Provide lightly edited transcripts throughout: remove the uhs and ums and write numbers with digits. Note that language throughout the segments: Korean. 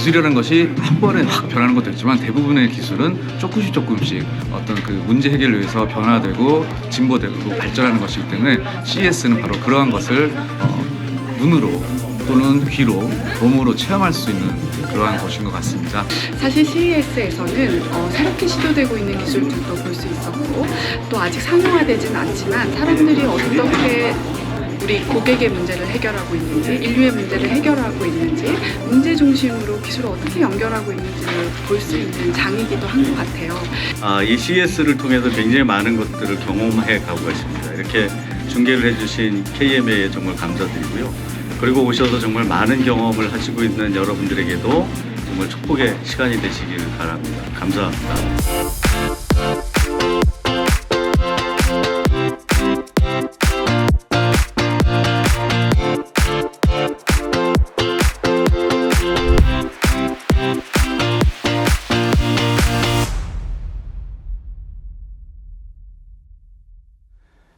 기술이라는 것이 한 번에 확 변하는 것도 있지만 대부분의 기술은 조금씩 어떤 그 문제 해결을 위해서 변화되고 진보되고 발전하는 것이기 때문에 CES는 바로 그러한 것을 눈으로 또는 귀로, 몸으로 체험할 수 있는 그러한 곳인 것 같습니다. 사실 CES에서는 새롭게 시도되고 있는 기술들도 볼 수 있었고 또 아직 상용화되진 않지만 사람들이 어떻게 우리 고객의 문제를 해결하고 있는지, 인류의 문제를 해결하고 있는지, 문제 중심으로 기술을 어떻게 연결하고 있는지를 볼 수 있는 장이기도 한 것 같아요. 이 CES를 통해서 굉장히 많은 것들을 경험해 가고 있습니다. 이렇게 중계를 해주신 KMA에 정말 감사드리고요. 그리고 오셔서 정말 많은 경험을 하시고 있는 여러분들에게도 정말 축복의 시간이 되시길 바랍니다. 감사합니다.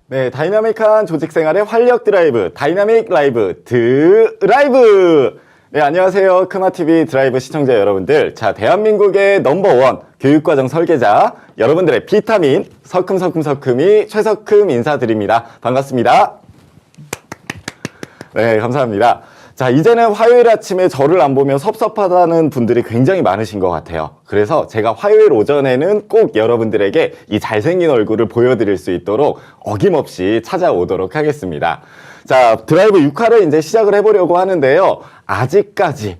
네, 다이나믹한 조직 생활의 활력 드라이브, 다이나믹 라이브 드라이브! 네, 안녕하세요. 크마TV 드라이브 시청자 여러분들. 자, 대한민국의 넘버원 교육과정 설계자, 여러분들의 비타민, 석큼이 최석큼 인사드립니다. 반갑습니다. 네, 감사합니다. 자, 이제는 화요일 아침에 저를 안 보면 섭섭하다는 분들이 굉장히 많으신 것 같아요. 그래서 제가 화요일 오전에는 꼭 여러분들에게 이 잘생긴 얼굴을 보여드릴 수 있도록 어김없이 찾아오도록 하겠습니다. 자, 드라이브 6화를 이제 시작을 해보려고 하는데요. 아직까지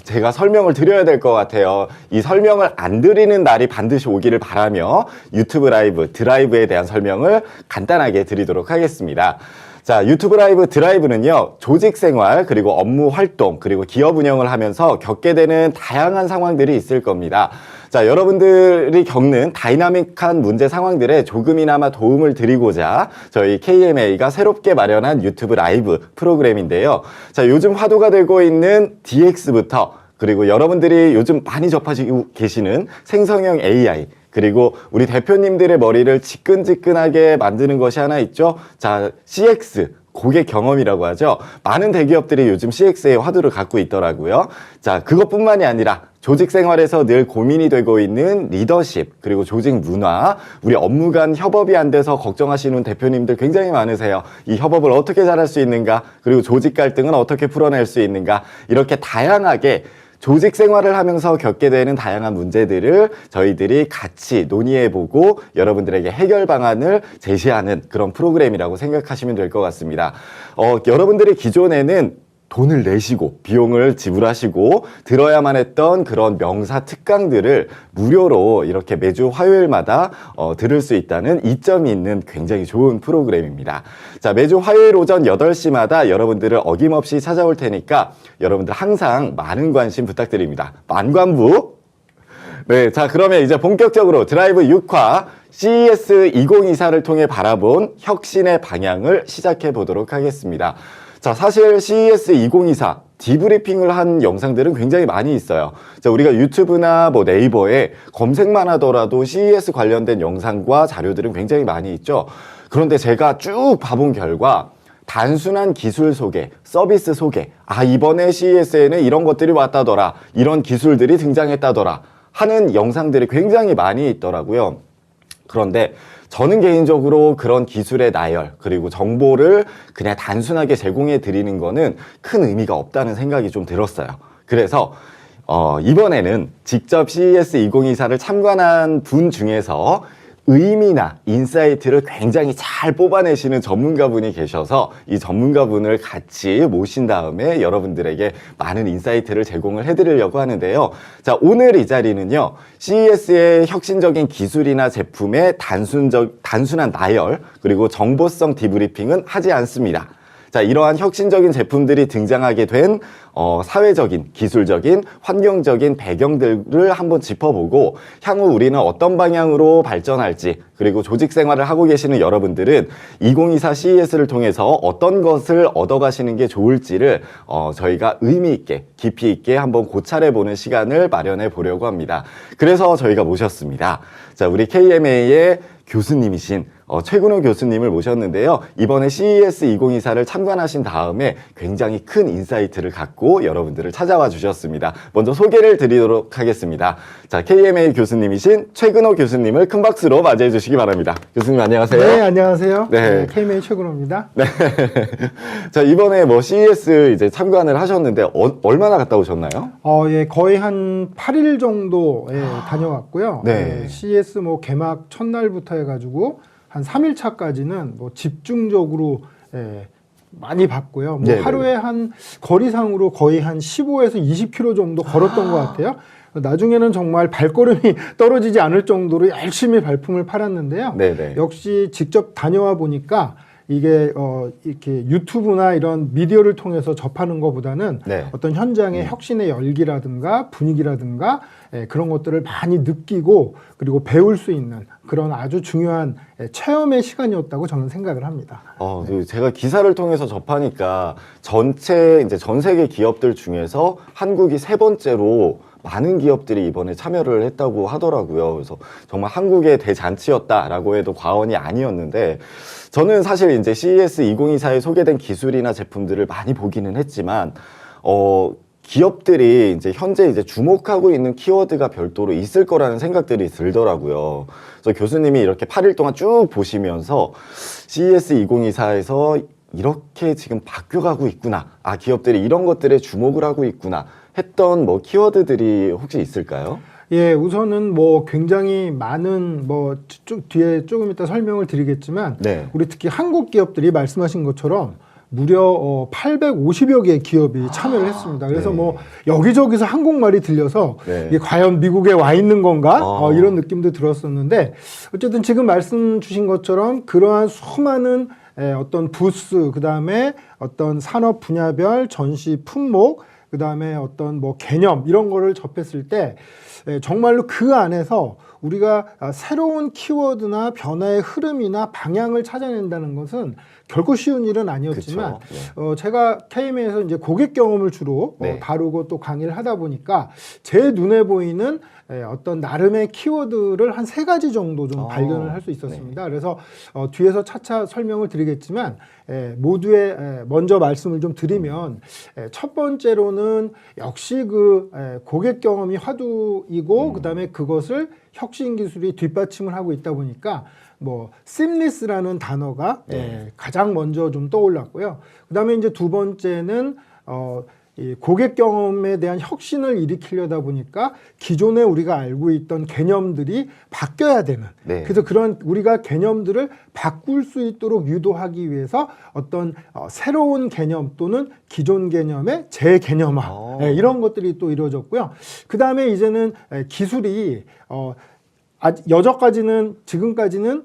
제가 설명을 드려야 될 것 같아요. 이 설명을 안 드리는 날이 반드시 오기를 바라며 유튜브 라이브 드라이브에 대한 설명을 간단하게 드리도록 하겠습니다. 자, 유튜브 라이브 드라이브는요, 조직 생활, 그리고 업무 활동, 그리고 기업 운영을 하면서 겪게 되는 다양한 상황들이 있을 겁니다. 자, 여러분들이 겪는 다이나믹한 문제 상황들에 조금이나마 도움을 드리고자 저희 KMA가 새롭게 마련한 유튜브 라이브 프로그램인데요. 자, 요즘 화두가 되고 있는 DX부터 그리고 여러분들이 요즘 많이 접하시고 계시는 생성형 AI, 그리고 우리 대표님들의 머리를 지끈지끈하게 만드는 것이 하나 있죠. 자, CX, 고객 경험이라고 하죠. 많은 대기업들이 요즘 CX의 화두를 갖고 있더라고요. 자, 그것뿐만이 아니라 조직 생활에서 늘 고민이 되고 있는 리더십, 그리고 조직 문화, 우리 업무 간 협업이 안 돼서 걱정하시는 대표님들 굉장히 많으세요. 이 협업을 어떻게 잘할 수 있는가, 그리고 조직 갈등은 어떻게 풀어낼 수 있는가, 이렇게 다양하게 조직 생활을 하면서 겪게 되는 다양한 문제들을 저희들이 같이 논의해보고 여러분들에게 해결 방안을 제시하는 그런 프로그램이라고 생각하시면 될 것 같습니다. 여러분들이 기존에는 돈을 내시고 비용을 지불하시고 들어야만 했던 그런 명사 특강들을 무료로 이렇게 매주 화요일마다 들을 수 있다는 이점이 있는 굉장히 좋은 프로그램입니다. 자, 매주 화요일 오전 8시마다 여러분들을 어김없이 찾아올 테니까 여러분들 항상 많은 관심 부탁드립니다. 만관부! 네, 자, 그러면 이제 본격적으로 드라이브 6화 CES 2024를 통해 바라본 혁신의 방향을 시작해 보도록 하겠습니다. 자, 사실 CES 2024 디브리핑을 한 영상들은 굉장히 많이 있어요. 자, 우리가 유튜브나 뭐 네이버에 검색만 하더라도 CES 관련된 영상과 자료들은 굉장히 많이 있죠. 그런데 제가 쭉 봐본 결과 단순한 기술 소개, 서비스 소개, 이번에 CES에는 이런 것들이 왔다더라, 이런 기술들이 등장했다더라 하는 영상들이 굉장히 많이 있더라고요. 그런데 저는 개인적으로 그런 기술의 나열, 그리고 정보를 그냥 단순하게 제공해 드리는 거는 큰 의미가 없다는 생각이 좀 들었어요. 그래서 이번에는 직접 CES 2024를 참관한 분 중에서 의미나 인사이트를 굉장히 잘 뽑아내시는 전문가분이 계셔서 이 전문가분을 같이 모신 다음에 여러분들에게 많은 인사이트를 제공을 해드리려고 하는데요. 자, 오늘 이 자리는요, CES의 혁신적인 기술이나 제품의 단순한 나열, 그리고 정보성 디브리핑은 하지 않습니다. 자, 이러한 혁신적인 제품들이 등장하게 된 사회적인, 기술적인, 환경적인 배경들을 한번 짚어보고 향후 우리는 어떤 방향으로 발전할지, 그리고 조직 생활을 하고 계시는 여러분들은 2024 CES를 통해서 어떤 것을 얻어가시는 게 좋을지를 저희가 의미 있게, 깊이 있게 한번 고찰해보는 시간을 마련해 보려고 합니다. 그래서 저희가 모셨습니다. 자, 우리 KMA의 교수님이신 최근호 교수님을 모셨는데요. 이번에 CES 2024를 참관하신 다음에 굉장히 큰 인사이트를 갖고 여러분들을 찾아와 주셨습니다. 먼저 소개를 드리도록 하겠습니다. 자, KMA 교수님이신 최근호 교수님을 큰 박수로 맞이해 주시기 바랍니다. 교수님 안녕하세요. 네, 안녕하세요. 네. KMA 최근호입니다. 네. 자, 이번에 뭐 CES 이제 참관을 하셨는데 얼마나 갔다 오셨나요? 예, 거의 한 8일 정도 다녀왔고요. 네. CES 뭐 개막 첫날부터 해가지고 한 3일 차까지는 뭐 집중적으로 많이 봤고요. 뭐 네네. 하루에 한 거리상으로 거의 한 15에서 20km 정도 걸었던 것 같아요. 나중에는 정말 발걸음이 떨어지지 않을 정도로 열심히 발품을 팔았는데요. 네네. 역시 직접 다녀와 보니까 이게 이렇게 유튜브나 이런 미디어를 통해서 접하는 것보다는 네. 어떤 현장의 혁신의 열기라든가 분위기라든가 그런 것들을 많이 느끼고 그리고 배울 수 있는 그런 아주 중요한 체험의 시간이었다고 저는 생각을 합니다. 제가 기사를 통해서 접하니까 전체 이제 전 세계 기업들 중에서 한국이 3번째로 많은 기업들이 이번에 참여를 했다고 하더라고요. 그래서 정말 한국의 대잔치였다라고 해도 과언이 아니었는데, 저는 사실 이제 CES 2024에 소개된 기술이나 제품들을 많이 보기는 했지만, 기업들이 이제 현재 이제 주목하고 있는 키워드가 별도로 있을 거라는 생각들이 들더라고요. 그래서 교수님이 이렇게 8일 동안 쭉 보시면서 CES 2024에서 이렇게 지금 바뀌어가고 있구나. 기업들이 이런 것들에 주목을 하고 있구나. 했던 뭐 키워드들이 혹시 있을까요? 예, 우선은 뭐 굉장히 많은 뭐 뒤에 조금 이따 설명을 드리겠지만 네. 우리 특히 한국 기업들이 말씀하신 것처럼 무려 850여 개의 기업이 참여를 했습니다. 그래서 네. 뭐 여기저기서 한국말이 들려서 네. 이게 과연 미국에 와 있는 건가? 이런 느낌도 들었었는데 어쨌든 지금 말씀 주신 것처럼 그러한 수많은 어떤 부스, 그다음에 어떤 산업 분야별 전시 품목, 그 다음에 어떤 뭐 개념 이런 거를 접했을 때 정말로 그 안에서 우리가 새로운 키워드나 변화의 흐름이나 방향을 찾아낸다는 것은 결코 쉬운 일은 아니었지만 제가 KMA에서 이제 고객 경험을 주로 네. 다루고 또 강의를 하다 보니까 제 눈에 보이는 어떤 나름의 키워드를 한 3가지 정도 좀 발견을 할 수 있었습니다. 그래서 뒤에서 차차 설명을 드리겠지만 모두의 먼저 말씀을 좀 드리면 첫 번째로는 역시 그 고객 경험이 화두이고 그다음에 그것을 혁신 기술이 뒷받침을 하고 있다 보니까 뭐 seamless라는 단어가 가장 먼저 좀 떠올랐고요. 그다음에 이제 두 번째는 이 고객 경험에 대한 혁신을 일으키려다 보니까 기존에 우리가 알고 있던 개념들이 바뀌어야 되는. 네. 그래서 그런 우리가 개념들을 바꿀 수 있도록 유도하기 위해서 어떤 새로운 개념 또는 기존 개념의 재개념화 이런 것들이 또 이루어졌고요. 그 다음에 이제는 기술이 여전까지는 지금까지는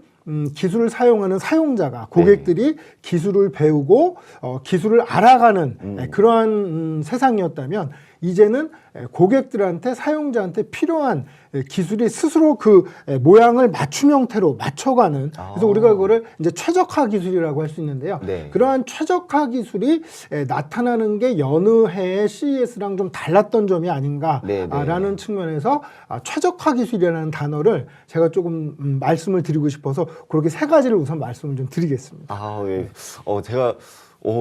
기술을 사용하는 사용자가 고객들이 기술을 배우고 기술을 알아가는 그러한 세상이었다면 이제는 고객들한테 사용자한테 필요한 기술이 스스로 그 모양을 맞춤 형태로 맞춰가는 그래서 우리가 그거를 이제 최적화 기술이라고 할 수 있는데요. 네. 그러한 최적화 기술이 나타나는 게 여느 해의 CES랑 좀 달랐던 점이 아닌가라는 측면에서 최적화 기술이라는 단어를 제가 조금 말씀을 드리고 싶어서 그렇게 3가지를 우선 말씀을 좀 드리겠습니다. 예. 제가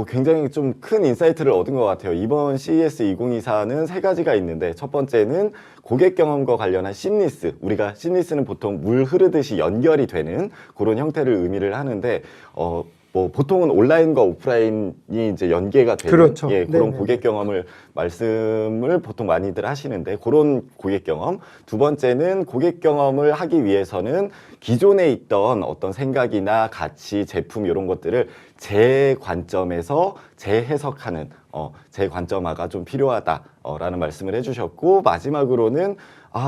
굉장히 좀 큰 인사이트를 얻은 것 같아요. 이번 CES 2024는 3가지가 있는데 첫 번째는 고객 경험과 관련한 심리스. 우리가 심리스는 보통 물 흐르듯이 연결이 되는 그런 형태를 의미를 하는데 뭐 보통은 온라인과 오프라인이 이제 연계가 되는 그렇죠. 그런 네네. 고객 경험을 말씀을 보통 많이들 하시는데 그런 고객 경험. 두 번째는 고객 경험을 하기 위해서는 기존에 있던 어떤 생각이나 가치, 제품 이런 것들을 제 관점에서 재해석하는 재관점화가 좀 필요하다라는 말씀을 해주셨고 마지막으로는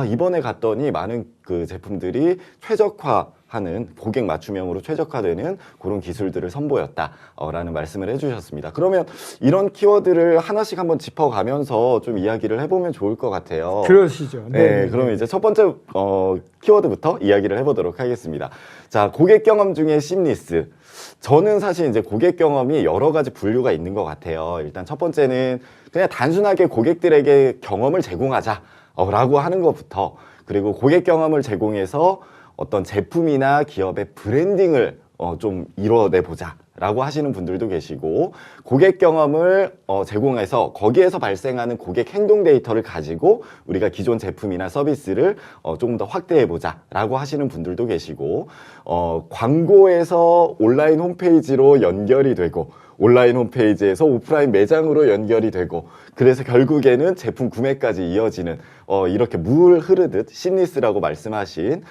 이번에 갔더니 많은 그 제품들이 최적화하는 고객 맞춤형으로 최적화되는 그런 기술들을 선보였다라는 말씀을 해주셨습니다. 그러면 이런 키워드를 하나씩 한번 짚어가면서 좀 이야기를 해보면 좋을 것 같아요. 그러시죠. 네, 그러면 이제 첫 번째 키워드부터 이야기를 해보도록 하겠습니다. 자, 고객 경험 중에 심리스. 저는 사실 이제 고객 경험이 여러 가지 분류가 있는 것 같아요. 일단 첫 번째는 그냥 단순하게 고객들에게 경험을 제공하자라고 하는 것부터 그리고 고객 경험을 제공해서 어떤 제품이나 기업의 브랜딩을 좀 이뤄내보자 라고 하시는 분들도 계시고, 고객 경험을 제공해서 거기에서 발생하는 고객 행동 데이터를 가지고 우리가 기존 제품이나 서비스를 조금 더 확대해보자 라고 하시는 분들도 계시고, 광고에서 온라인 홈페이지로 연결이 되고 온라인 홈페이지에서 오프라인 매장으로 연결이 되고, 그래서 결국에는 제품 구매까지 이어지는 이렇게 물 흐르듯 심리스라고 말씀하신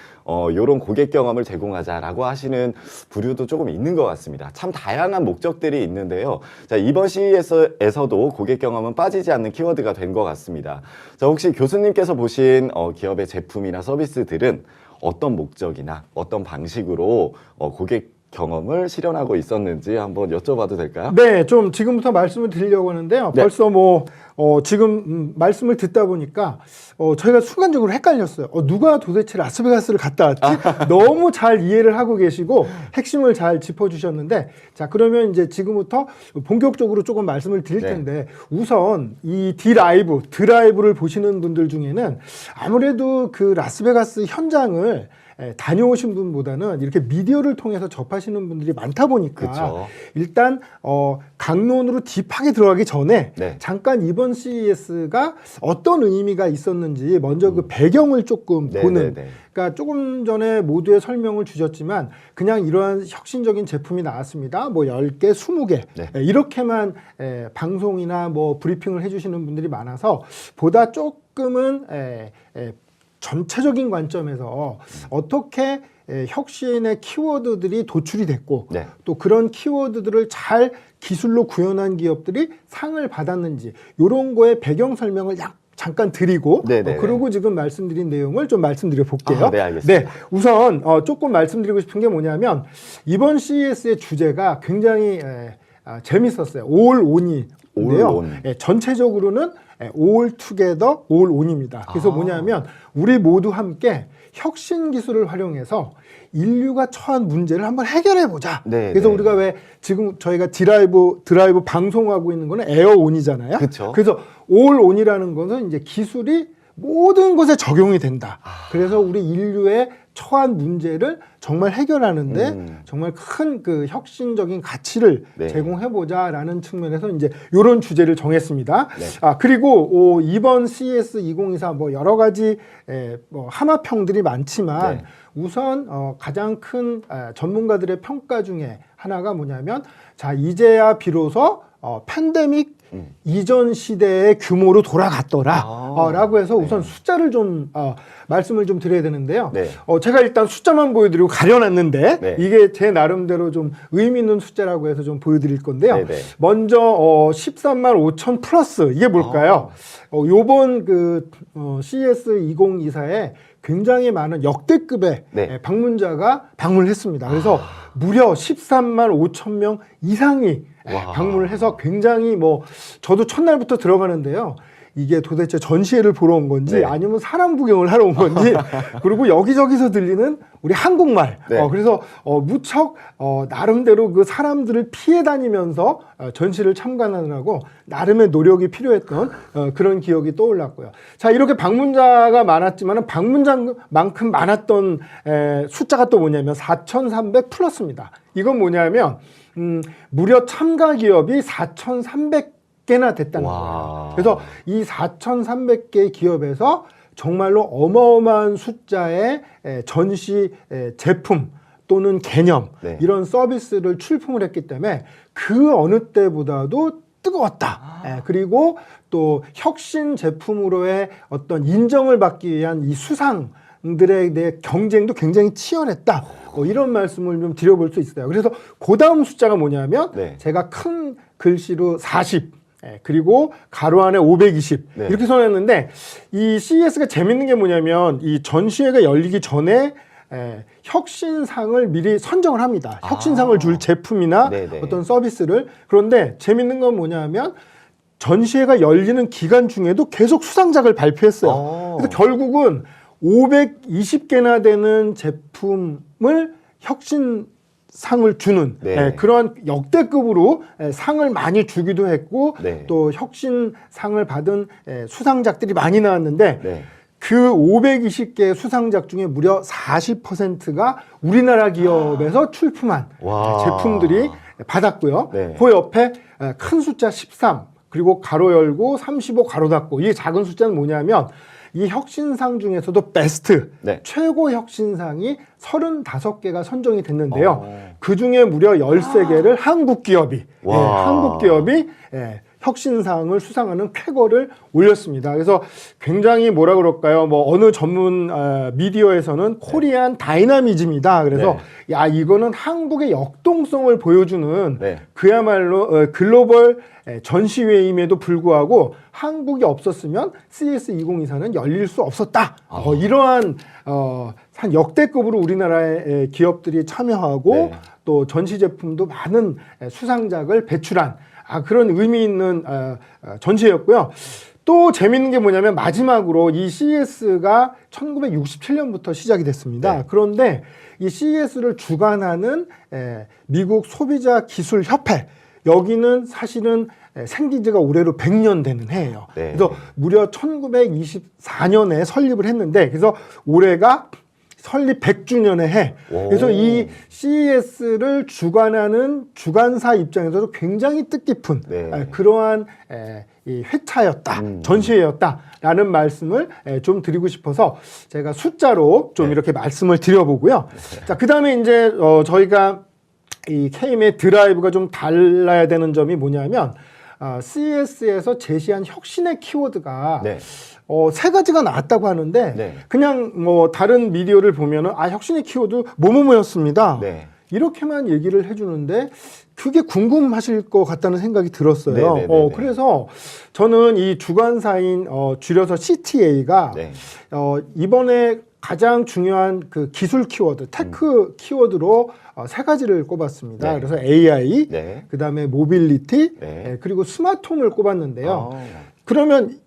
이런 고객 경험을 제공하자라고 하시는 부류도 조금 있는 것 같습니다. 참 다양한 목적들이 있는데요. 자, 이번 CES에서도 고객 경험은 빠지지 않는 키워드가 된 것 같습니다. 자, 혹시 교수님께서 보신 기업의 제품이나 서비스들은 어떤 목적이나 어떤 방식으로 고객 경험을 실현하고 있었는지 한번 여쭤봐도 될까요? 네, 좀 지금부터 말씀을 드리려고 하는데요. 네. 벌써 지금 말씀을 듣다 보니까 저희가 순간적으로 헷갈렸어요. 누가 도대체 라스베가스를 갔다 왔지? 너무 잘 이해를 하고 계시고 핵심을 잘 짚어주셨는데, 자, 그러면 이제 지금부터 본격적으로 조금 말씀을 드릴 네. 텐데, 우선 이 드라이브를 보시는 분들 중에는 아무래도 그 라스베가스 현장을 다녀오신 분보다는 이렇게 미디어를 통해서 접하시는 분들이 많다 보니까 그쵸. 일단 강론으로 딥하게 들어가기 전에 네. 잠깐 이번 CES가 어떤 의미가 있었는지 먼저 그 배경을 조금 네, 보는, 네, 네. 그러니까 조금 전에 모두의 설명을 주셨지만 그냥 이러한 혁신적인 제품이 나왔습니다. 뭐 10개, 20개 네. 이렇게만 방송이나 뭐 브리핑을 해주시는 분들이 많아서 보다 조금은 전체적인 관점에서 어떻게 혁신의 키워드들이 도출이 됐고 네. 또 그런 키워드들을 잘 기술로 구현한 기업들이 상을 받았는지 이런 거에 배경 설명을 잠깐 드리고 네네네. 그리고 지금 말씀드린 내용을 좀 말씀드려 볼게요. 네, 알겠습니다. 네, 우선 조금 말씀드리고 싶은 게 뭐냐면 이번 CES의 주제가 굉장히 재밌었어요. All On인데요. All On. 전체적으로는 All Together, All On입니다. 그래서 뭐냐면 우리 모두 함께 혁신 기술을 활용해서 인류가 처한 문제를 한번 해결해 보자. 네, 그래서 네. 우리가 왜 지금 저희가 드라이브 방송하고 있는 거는 에어온이잖아요. 그쵸. 그래서 All On이라는 것은 이제 기술이 모든 것에 적용이 된다. 그래서 우리 인류의 처한 문제를 정말 해결하는데 정말 큰 그 혁신적인 가치를 네. 제공해보자라는 측면에서 이제 이런 주제를 정했습니다. 네. 그리고 이번 CES 2024 뭐 여러 가지 뭐 하마평들이 많지만 네. 우선 가장 큰 전문가들의 평가 중에 하나가 뭐냐면, 자, 이제야 비로소 팬데믹 이전 시대의 규모로 돌아갔더라 라고 해서 우선 숫자를 좀 말씀을 좀 드려야 되는데요. 네. 제가 일단 숫자만 보여드리고 가려놨는데 네. 이게 제 나름대로 좀 의미 있는 숫자라고 해서 좀 보여드릴 건데요. 네, 네. 먼저 13만 5천 플러스, 이게 뭘까요? 요번 그 CES 2024에 굉장히 많은 역대급의 네. 방문자가 방문을 했습니다. 그래서 무려 13만 5천 명 이상이 와. 방문을 해서 굉장히 저도 첫날부터 들어가는데요. 이게 도대체 전시회를 보러 온 건지 네. 아니면 사람 구경을 하러 온 건지 그리고 여기저기서 들리는 우리 한국말 네. 그래서 무척 나름대로 그 사람들을 피해 다니면서 전시를 참관하느라고 나름의 노력이 필요했던 그런 기억이 떠올랐고요. 자, 이렇게 방문자가 많았지만 방문자만큼 많았던 숫자가 또 뭐냐면 4,300 플러스입니다. 이건 뭐냐면 무려 참가 기업이 4,300개나 됐다는 와. 거예요. 그래서 이 4,300개 기업에서 정말로 어마어마한 숫자의 전시 제품 또는 개념 네. 이런 서비스를 출품을 했기 때문에 그 어느 때보다도 뜨거웠다. 그리고 또 혁신 제품으로의 어떤 인정을 받기 위한 이 수상들에 대해 경쟁도 굉장히 치열했다. 이런 말씀을 좀 드려볼 수 있어요. 그래서 그 다음 숫자가 뭐냐면 네. 제가 큰 글씨로 40 그리고 가로 안에 520 네. 이렇게 써놨는데, 이 CES가 재밌는 게 뭐냐면 이 전시회가 열리기 전에 혁신상을 미리 선정을 합니다. 혁신상을 줄 제품이나 네네. 어떤 서비스를. 그런데 재밌는 건 뭐냐면 전시회가 열리는 기간 중에도 계속 수상작을 발표했어요. 그래서 결국은 520개나 되는 제품을 혁신상을 주는 네. 그러한 역대급으로 상을 많이 주기도 했고 네. 또 혁신상을 받은 수상작들이 많이 나왔는데 네. 그 520개 수상작 중에 무려 40%가 우리나라 기업에서 출품한 와. 제품들이 받았고요. 네. 그 옆에 큰 숫자 13, 그리고 가로 열고 35 가로 닫고, 이 작은 숫자는 뭐냐면 이 혁신상 중에서도 베스트, 네. 최고 혁신상이 35개가 선정이 됐는데요. 어. 그 중에 무려 13개를 한국 기업이, 와. 한국 기업이 혁신상을 수상하는 쾌거를 올렸습니다. 그래서 굉장히 뭐라 그럴까요? 뭐 어느 전문 미디어에서는 코리안 다이나미즘이다. 그래서 야, 이거는 한국의 역동성을 보여주는 네. 그야말로 글로벌 전시회임에도 불구하고 한국이 없었으면 CES 2024는 열릴 수 없었다. 이러한 한 역대급으로 우리나라의 기업들이 참여하고 네. 또 전시 제품도 많은 수상작을 배출한 그런 의미 있는 전시회였고요. 또 재밌는 게 뭐냐면 마지막으로 이 CES가 1967년부터 시작이 됐습니다. 네. 그런데 이 CES를 주관하는 미국 소비자 기술 협회, 여기는 사실은 생긴 지가 올해로 100년 되는 해예요. 네. 그래서 무려 1924년에 설립을 했는데, 그래서 올해가 설립 100주년의 해. 오. 그래서 이 CES를 주관하는 주관사 입장에서도 굉장히 뜻깊은 네. 그러한 이 회차였다, 전시회였다라는 말씀을 좀 드리고 싶어서 제가 숫자로 좀 이렇게 말씀을 드려보고요. 자, 그 다음에 이제 저희가 이 KM의 드라이브가 좀 달라야 되는 점이 뭐냐면 CES에서 제시한 혁신의 키워드가 네. 세 가지가 나왔다고 하는데 네. 그냥 뭐 다른 미디어를 보면은 혁신의 키워드 뭐뭐뭐였습니다. 네. 이렇게만 얘기를 해주는데 그게 궁금하실 것 같다는 생각이 들었어요. 네네네네. 그래서 저는 이 주관사인 줄여서 CTA가 네. 이번에 가장 중요한 그 기술 키워드, 테크 키워드로 세 가지를 꼽았습니다. 네. 그래서 AI, 네. 그 다음에 모빌리티, 네. 그리고 스마트홈을 꼽았는데요. 아. 그러면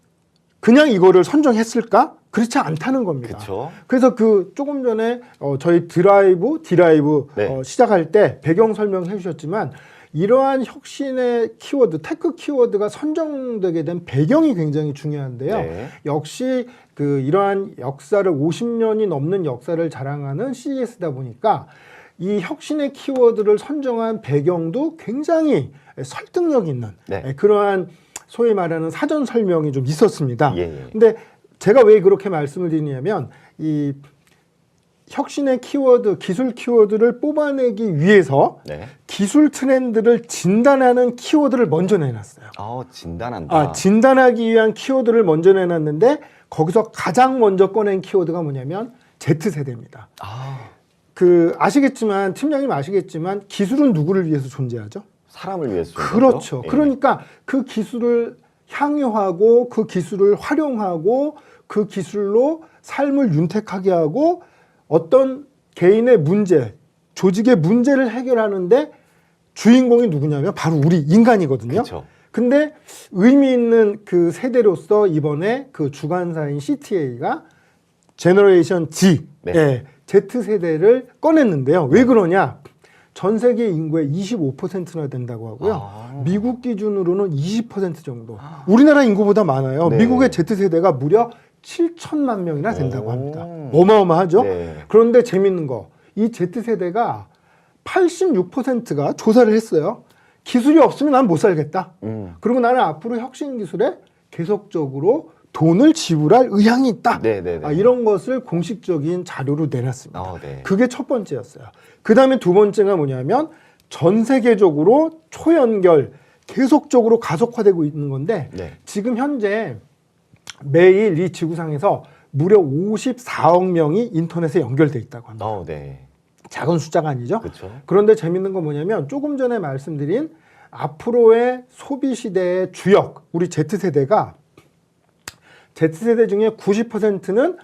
그냥 이거를 선정했을까? 그렇지 않다는 겁니다. 그쵸. 그래서 그 조금 전에 저희 디라이브 네. 시작할 때 배경 설명해 주셨지만 이러한 혁신의 키워드, 테크 키워드가 선정되게 된 배경이 굉장히 중요한데요. 네. 역시 그 이러한 역사를 50년이 넘는 역사를 자랑하는 CES다 보니까 이 혁신의 키워드를 선정한 배경도 굉장히 설득력 있는 네. 그러한 소위 말하는 사전 설명이 좀 있었습니다. 예, 예. 근데 제가 왜 그렇게 말씀을 드리냐면 이 혁신의 키워드, 기술 키워드를 뽑아내기 위해서 네. 기술 트렌드를 진단하는 키워드를 먼저 내놨어요. 진단한다. 진단하기 위한 키워드를 먼저 내놨는데 거기서 가장 먼저 꺼낸 키워드가 뭐냐면 Z세대입니다. 아시겠지만, 팀장님 아시겠지만 기술은 누구를 위해서 존재하죠? 사람을 위해서. 그렇죠. 예. 그러니까 그 기술을 향유하고 그 기술을 활용하고 그 기술로 삶을 윤택하게 하고 어떤 개인의 문제, 조직의 문제를 해결하는데 주인공이 누구냐면 바로 우리 인간이거든요. 그렇죠. 근데 의미 있는 그 세대로서 이번에 그 주관사인 CTA가 제너레이션 G, 네. Z세대를 꺼냈는데요. 왜 그러냐? 전 세계 인구의 25%나 된다고 하고요. 미국 기준으로는 20% 정도. 우리나라 인구보다 많아요. 네. 미국의 Z세대가 무려 7천만 명이나 된다고 합니다. 오. 어마어마하죠? 네. 그런데 재밌는 거, 이 Z세대가 86%가 조사를 했어요. 기술이 없으면 난 못 살겠다. 그리고 나는 앞으로 혁신 기술에 계속적으로 돈을 지불할 의향이 있다. 네네네. 이런 것을 공식적인 자료로 내놨습니다. 네. 그게 첫 번째였어요. 그 다음에 두 번째가 뭐냐면 전 세계적으로 초연결 계속적으로 가속화되고 있는 건데 네. 지금 현재 매일 이 지구상에서 무려 54억 명이 인터넷에 연결돼 있다고 합니다. 네. 작은 숫자가 아니죠. 그렇죠. 그런데 재밌는 건 뭐냐면 조금 전에 말씀드린 앞으로의 소비 시대의 주역, 우리 Z세대가 Z세대 중에 90%는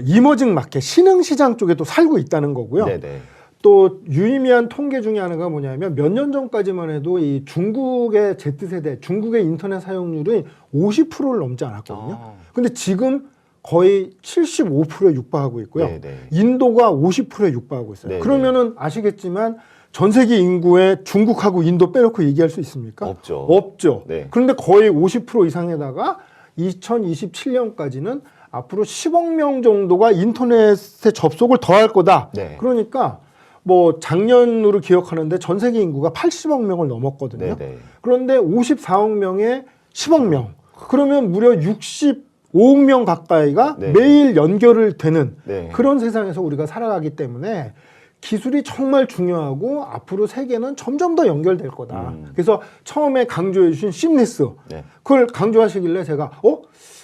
이머징 마켓, 신흥시장 쪽에 또 살고 있다는 거고요. 네네. 또 유의미한 통계 중에 하나가 뭐냐면 몇 년 전까지만 해도 이 중국의 Z세대, 중국의 인터넷 사용률이 50%를 넘지 않았거든요. 근데 지금 거의 75%에 육박하고 있고요. 네네. 인도가 50%에 육박하고 있어요. 네네. 그러면은 아시겠지만 전 세계 인구의 중국하고 인도 빼놓고 얘기할 수 있습니까? 없죠. 없죠. 네. 그런데 거의 50% 이상에다가 2027년까지는 앞으로 10억 명 정도가 인터넷에 접속을 더 할 거다. 네. 그러니까 뭐 작년으로 기억하는데 전 세계 인구가 80억 명을 넘었거든요. 네. 그런데 54억 명에 10억 명. 그러면 무려 65억 명 가까이가 네. 매일 연결을 되는 네. 그런 세상에서 우리가 살아가기 때문에 기술이 정말 중요하고 앞으로 세계는 점점 더 연결될 거다. 그래서 처음에 강조해 주신 심리스 네. 그걸 강조하시길래 제가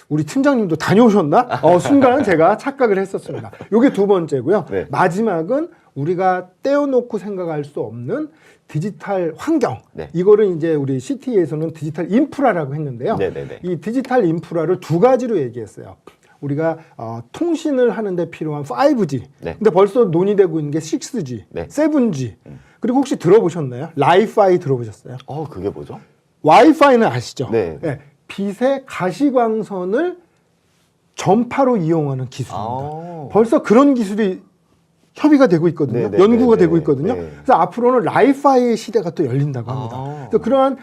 우리 팀장님도 다녀오셨나? 순간 제가 착각을 했었습니다. 요게 두 번째고요. 네. 마지막은 우리가 떼어놓고 생각할 수 없는 디지털 환경. 네. 이거를 이제 우리 CT에서는 디지털 인프라라고 했는데요. 네네네. 이 디지털 인프라를 두 가지로 얘기했어요. 우리가 통신을 하는데 필요한 5G. 네. 근데 벌써 논의되고 있는 게 6G, 네. 7G. 그리고 혹시 들어보셨나요? 라이파이 들어보셨어요? 그게 뭐죠? 와이파이는 아시죠? 네. 빛의 가시광선을 전파로 이용하는 기술입니다. 아. 벌써 그런 기술이 협의가 되고 있거든요. 네, 연구가 네, 되고 네, 있거든요. 네. 그래서 앞으로는 라이파이의 시대가 또 열린다고 합니다. 아. 그래서 그러한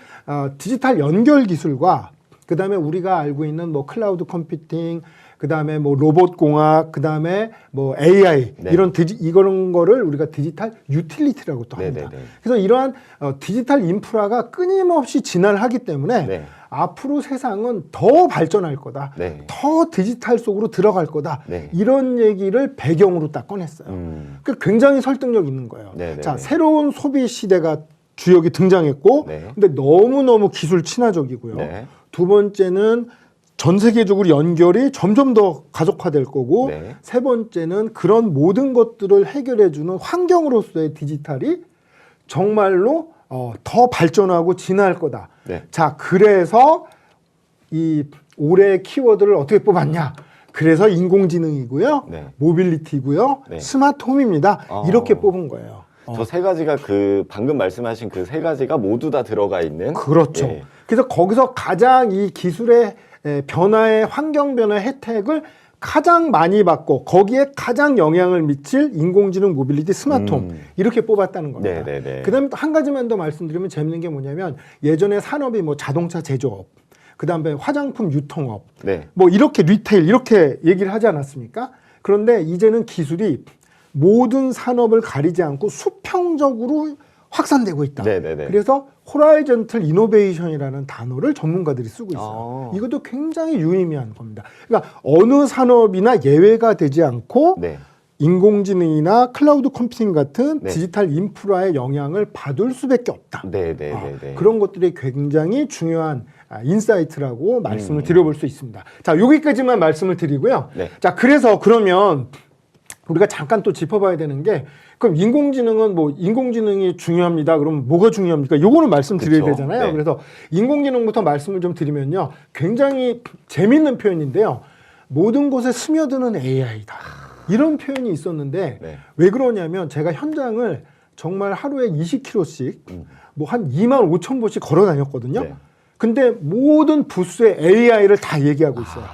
디지털 연결 기술과 그다음에 우리가 알고 있는 뭐 클라우드 컴퓨팅, 그다음에 뭐 로봇 공학, 그다음에 뭐 AI 네. 이런 거를 우리가 디지털 유틸리티라고 또 합니다. 네, 네, 네. 그래서 이러한 디지털 인프라가 끊임없이 진화를 하기 때문에 네. 앞으로 세상은 더 발전할 거다. 네. 더 디지털 속으로 들어갈 거다. 네. 이런 얘기를 배경으로 딱 꺼냈어요. 그 굉장히 설득력 있는 거예요. 네, 네, 자, 네. 새로운 소비 시대가 주역이 등장했고, 네. 근데 너무너무 기술 친화적이고요. 네. 두 번째는 전 세계적으로 연결이 점점 더 가속화될 거고, 네. 세 번째는 그런 모든 것들을 해결해주는 환경으로서의 디지털이 정말로 더 발전하고 진화할 거다. 네. 자, 그래서 이 올해의 키워드를 어떻게 뽑았냐? 그래서 인공지능이고요, 네. 모빌리티고요, 네. 스마트홈입니다. 이렇게 뽑은 거예요. 저 세 가지가 방금 말씀하신 그 세 가지가 모두 다 들어가 있는. 그렇죠. 예. 그래서 거기서 가장 이 기술의 변화의 환경 변화의 혜택을 가장 많이 받고 거기에 가장 영향을 미칠 인공지능 모빌리티 스마트홈 이렇게 뽑았다는 겁니다. 네네네. 그다음에 또 한 가지만 더 말씀드리면 재밌는 게 뭐냐면 예전에 산업이 뭐 자동차 제조업, 그다음에 화장품 유통업, 네. 뭐 이렇게 리테일 이렇게 얘기를 하지 않았습니까? 그런데 이제는 기술이 모든 산업을 가리지 않고 수평적으로 확산되고 있다. 네네네. 그래서 호라이전털 이노베이션이라는 단어를 전문가들이 쓰고 있어요. 이것도 굉장히 유의미한 겁니다. 그러니까 어느 산업이나 예외가 되지 않고 네. 인공지능이나 클라우드 컴퓨팅 같은 네. 디지털 인프라의 영향을 받을 수밖에 없다. 네네네. 그런 것들이 굉장히 중요한 인사이트라고 말씀을 드려볼 수 있습니다. 자, 여기까지만 말씀을 드리고요. 네. 자, 그래서 그러면 우리가 잠깐 또 짚어봐야 되는 게 그럼 인공지능은 뭐 인공지능이 중요합니다. 그럼 뭐가 중요합니까? 요거는 말씀드려야 그쵸. 되잖아요. 네. 그래서 인공지능부터 말씀을 좀 드리면요. 굉장히 재밌는 표현인데요. 모든 곳에 스며드는 AI다. 이런 표현이 있었는데 네. 왜 그러냐면 제가 현장을 정말 하루에 20km씩 뭐 한 2만 5천 보씩 걸어 다녔거든요. 네. 근데 모든 부스에 AI를 다 얘기하고 있어요.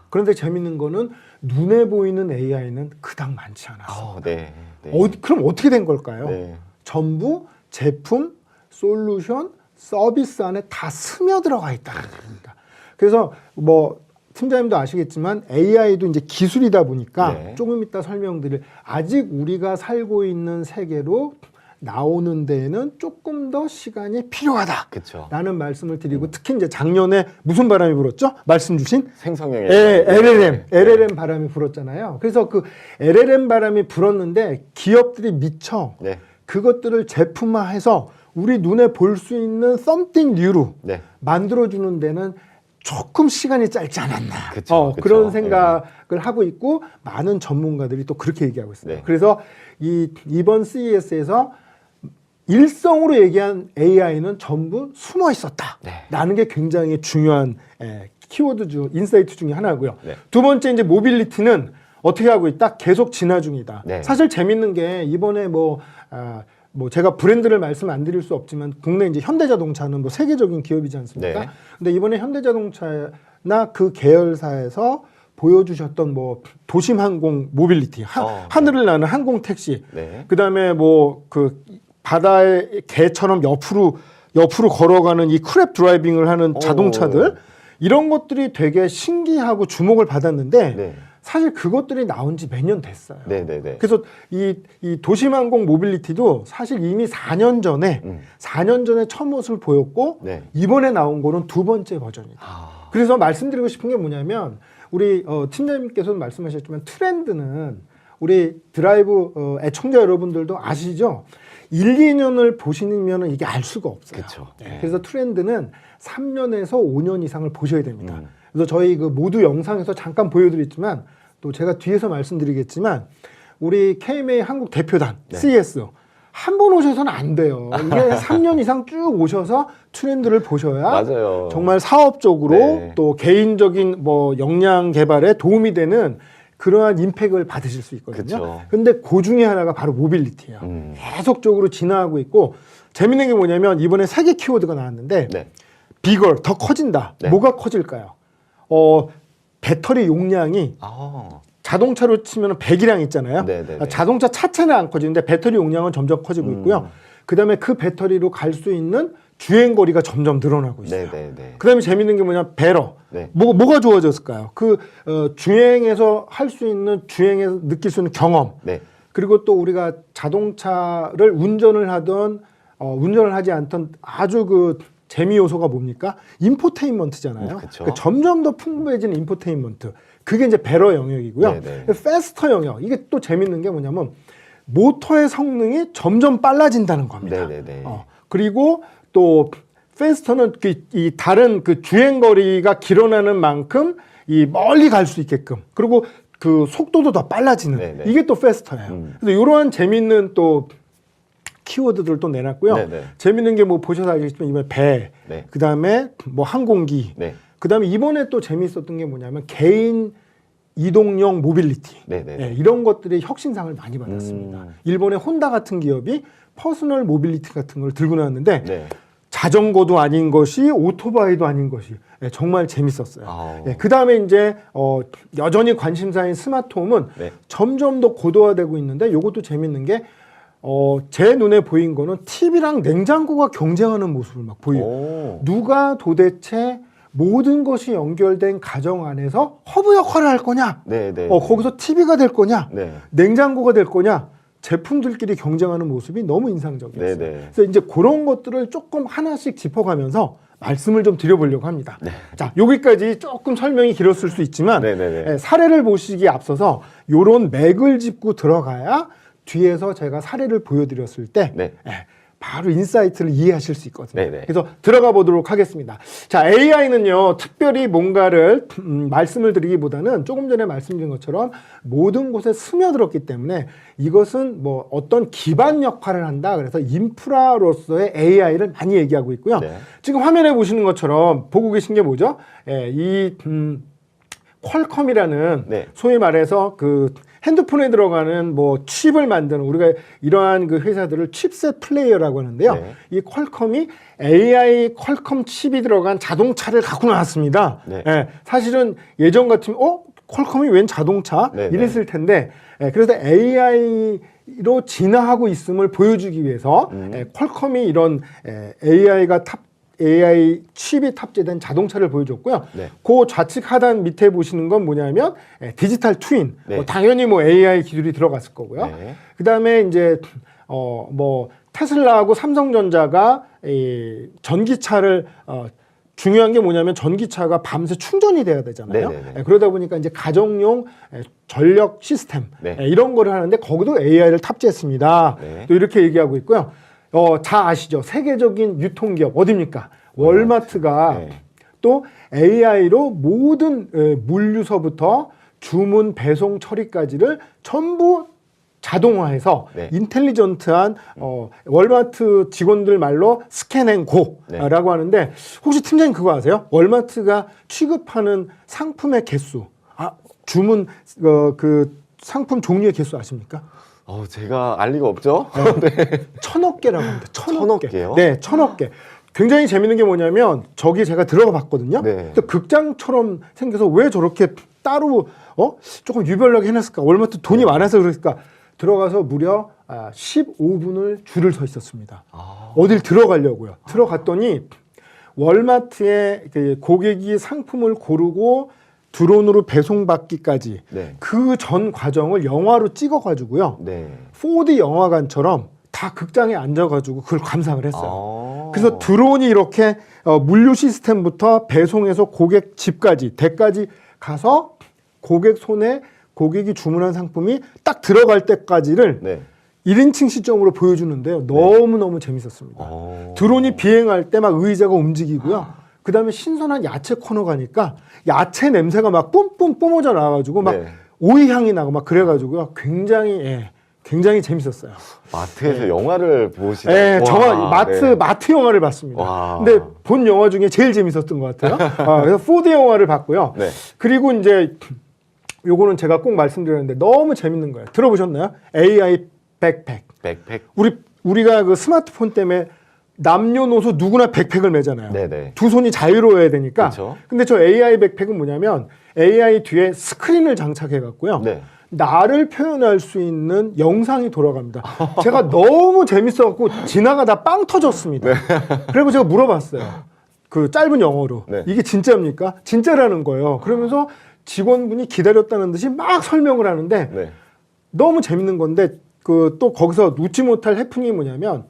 그런데 재밌는 거는 눈에 보이는 AI는 그닥 많지 않았어요. 네. 네. 그럼 어떻게 된 걸까요? 네. 전부 제품, 솔루션, 서비스 안에 다 스며들어가 있다는 겁니다. 그래서 뭐 팀장님도 아시겠지만 AI도 이제 기술이다 보니까 네. 조금 이따 설명드릴 아직 우리가 살고 있는 세계로 나오는 데에는 조금 더 시간이 필요하다. 그쵸. 라는 말씀을 드리고 특히 이제 작년에 무슨 바람이 불었죠? 말씀 주신 생성형 LLM 바람이 불었잖아요. 그래서 그 LLM 바람이 불었는데 기업들이 미처 네. 그것들을 제품화해서 우리 눈에 볼 수 있는 something new로 네. 만들어주는 데는 조금 시간이 짧지 않았나. 그쵸, 그쵸. 그런 생각을 하고 있고 많은 전문가들이 또 그렇게 얘기하고 있습니다. 네. 그래서 이번 CES에서 일성으로 얘기한 AI는 전부 숨어 있었다. 네. 라는 게 굉장히 중요한 키워드 인사이트 중에 하나고요. 네. 두 번째 이제 모빌리티는 어떻게 하고 있다? 계속 진화 중이다. 네. 사실 재밌는 게 이번에 뭐 제가 브랜드를 말씀 안 드릴 수 없지만 국내 이제 현대자동차는 뭐 세계적인 기업이지 않습니까? 네. 근데 이번에 현대자동차나 그 계열사에서 보여주셨던 뭐 도심항공 모빌리티, 하늘을 나는 항공 택시, 네. 그다음에 뭐 그 바다의 개처럼 옆으로 걸어가는 이 크랩 드라이빙을 하는 자동차들 이런 것들이 되게 신기하고 주목을 받았는데 네. 사실 그것들이 나온 지 몇 년 됐어요. 네네네. 그래서 이 도심항공 모빌리티도 사실 이미 4년 전에 4년 전에 첫 모습을 보였고 네. 이번에 나온 거는 두 번째 버전이다. 아, 그래서 말씀드리고 싶은 게 뭐냐면 우리 팀장님께서도 말씀하셨지만 트렌드는 우리 드라이브 애청자 여러분들도 아시죠? 1, 2년을 보시면 이게 알 수가 없어요. 그쵸. 네. 그래서 트렌드는 3년에서 5년 이상을 보셔야 됩니다. 그래서 저희 그 모두 영상에서 잠깐 보여드렸지만 또 제가 뒤에서 말씀드리겠지만 우리 KMA 한국 대표단 네. CS 한 번 오셔서는 안 돼요. 이게 3년 이상 쭉 오셔서 트렌드를 보셔야 맞아요. 정말 사업적으로 네. 또 개인적인 뭐 역량 개발에 도움이 되는 그러한 임팩을 받으실 수 있거든요. 그쵸. 근데 그 중에 하나가 바로 모빌리티예요. 계속적으로 진화하고 있고 재밌는 게 뭐냐면 이번에 3개 키워드가 나왔는데 네. 비걸 더 커진다. 네. 뭐가 커질까요? 배터리 용량이 아, 자동차로 치면 100이랑 있잖아요. 네네네. 자동차 차체는 안 커지는데 배터리 용량은 점점 커지고 있고요. 그다음에 그 배터리로 갈 수 있는 주행 거리가 점점 늘어나고 있어요. 네네네. 그다음에 재밌는 게 뭐냐 배러. 네. 뭐가 좋아졌을까요? 주행에서 할 수 있는 주행에서 느낄 수 있는 경험. 네. 그리고 또 우리가 자동차를 운전을 하던 운전을 하지 않던 아주 그 재미 요소가 뭡니까? 인포테인먼트잖아요. 그쵸. 그러니까 점점 더 풍부해지는 인포테인먼트. 그게 이제 배러 영역이고요. 네네. 패스터 영역. 이게 또 재밌는 게 뭐냐면 모터의 성능이 점점 빨라진다는 겁니다. 네네네. 그리고 또 패스터는 이 다른 그 주행 거리가 길어나는 만큼 이 멀리 갈 수 있게끔 그리고 그 속도도 더 빨라지는 네네. 이게 또 패스터예요. 그래서 이러한 재밌는 또 키워드들을 또 내놨고요. 네네. 재밌는 게 뭐 보셔서 알겠지만 이번에 배, 네. 그 다음에 뭐 항공기, 네. 그 다음에 이번에 또 재밌었던 게 뭐냐면 개인 이동용 모빌리티. 네네. 네, 이런 것들이 혁신상을 많이 받았습니다. 일본의 혼다 같은 기업이 퍼스널 모빌리티 같은 걸 들고 나왔는데 네. 자전거도 아닌 것이 오토바이도 아닌 것이 네, 정말 재밌었어요. 아우. 네, 그 다음에 이제 여전히 관심사인 스마트홈은 네. 점점 더 고도화되고 있는데 이것도 재밌는 게 제 눈에 보인 거는 TV랑 냉장고가 경쟁하는 모습을 막 보여요. 오. 누가 도대체 모든 것이 연결된 가정 안에서 허브 역할을 할 거냐? 네네. 거기서 TV가 될 거냐? 네. 냉장고가 될 거냐? 제품들끼리 경쟁하는 모습이 너무 인상적이었어요. 네네. 그래서 이제 그런 것들을 조금 하나씩 짚어가면서 말씀을 좀 드려보려고 합니다. 자, 여기까지 조금 설명이 길었을 수 있지만 네네네. 사례를 보시기에 앞서서 요런 맥을 짚고 들어가야 뒤에서 제가 사례를 보여드렸을 때 네. 바로 인사이트를 이해하실 수 있거든요. 네네. 그래서 들어가 보도록 하겠습니다. 자, AI는요, 특별히 뭔가를 말씀을 드리기보다는 조금 전에 말씀드린 것처럼 모든 곳에 스며들었기 때문에 이것은 뭐 어떤 기반 역할을 한다. 그래서 인프라로서의 AI를 많이 얘기하고 있고요. 네. 지금 화면에 보시는 것처럼 보고 계신 게 뭐죠? 퀄컴이라는 네. 소위 말해서 그 핸드폰에 들어가는 뭐 칩을 만드는 우리가 이러한 그 회사들을 칩셋 플레이어라고 하는데요. 네. 이 퀄컴이 AI 퀄컴 칩이 들어간 자동차를 갖고 나왔습니다. 네. 사실은 예전 같으면 퀄컴이 웬 자동차 네, 이랬을 텐데 그래서 AI로 진화하고 있음을 보여주기 위해서 퀄컴이 이런 AI 칩이 탑재된 자동차를 보여줬고요. 네. 그 좌측 하단 밑에 보시는 건 뭐냐면 디지털 트윈. 네. 당연히 뭐 AI 기술이 들어갔을 거고요. 네. 그다음에 이제 뭐 테슬라하고 삼성전자가 이 전기차를 중요한 게 뭐냐면 전기차가 밤새 충전이 돼야 되잖아요. 네네네. 그러다 보니까 이제 가정용 전력 시스템 네. 이런 거를 하는데 거기도 AI를 탑재했습니다. 네. 또 이렇게 얘기하고 있고요. 다 아시죠? 세계적인 유통기업 어디입니까? 월마트가 네. 또 AI로 모든 물류서부터 주문 배송 처리까지를 전부 자동화해서 네. 인텔리전트한 월마트 직원들 말로 스캔앤고라고 네. 하는데 혹시 팀장님 그거 아세요? 월마트가 취급하는 상품의 개수, 주문 그 상품 종류의 개수 아십니까? 제가 알 리가 없죠? 네. 1000억 개라고 합니다. 1000억 개. 개요? 네, 1000억 개. 굉장히 재밌는 게 뭐냐면 저기 제가 들어가 봤거든요. 네. 또 극장처럼 생겨서 왜 저렇게 따로 조금 유별나게 해놨을까? 월마트 돈이 많아서 그랬을까? 들어가서 무려 15분을 줄을 서 있었습니다. 어딜 들어가려고요. 들어갔더니 월마트에 그 고객이 상품을 고르고 드론으로 배송받기까지 네. 그 전 과정을 영화로 찍어가지고요. 네. 4D 영화관처럼 다 극장에 앉아가지고 그걸 감상을 했어요. 아. 그래서 드론이 이렇게 물류 시스템부터 배송해서 고객 집까지, 댁까지 가서 고객 손에 고객이 주문한 상품이 딱 들어갈 때까지를 네. 1인칭 시점으로 보여주는데요. 너무너무 재밌었습니다. 드론이 비행할 때 막 의자가 움직이고요. 그 다음에 신선한 야채 코너 가니까 야채 냄새가 막 뿜뿜 뿜어져 나와가지고 막 네. 오이 향이 나고 막 그래가지고요. 굉장히 재밌었어요. 마트에서 영화를 보시다. 네, 정말 네. 마트 영화를 봤습니다. 와. 근데 본 영화 중에 제일 재밌었던 것 같아요. 그래서 4D 영화를 봤고요. 네. 그리고 이제 요거는 제가 꼭 말씀드렸는데 너무 재밌는 거예요. 들어보셨나요? AI 백팩. 백팩. 우리가 그 스마트폰 때문에 남녀노소 누구나 백팩을 매잖아요. 네네. 두 손이 자유로워야 되니까. 그쵸. 근데 저 AI 백팩은 뭐냐면 AI 뒤에 스크린을 장착해 갖고요. 네. 나를 표현할 수 있는 영상이 돌아갑니다. 제가 너무 재밌어갖고 지나가다 빵 터졌습니다. 그리고 제가 물어봤어요. 그 짧은 영어로. 네. 이게 진짜입니까? 진짜라는 거예요. 그러면서 직원분이 기다렸다는 듯이 막 설명을 하는데 네. 너무 재밌는 건데 그 또 거기서 웃지 못할 해프닝이 뭐냐면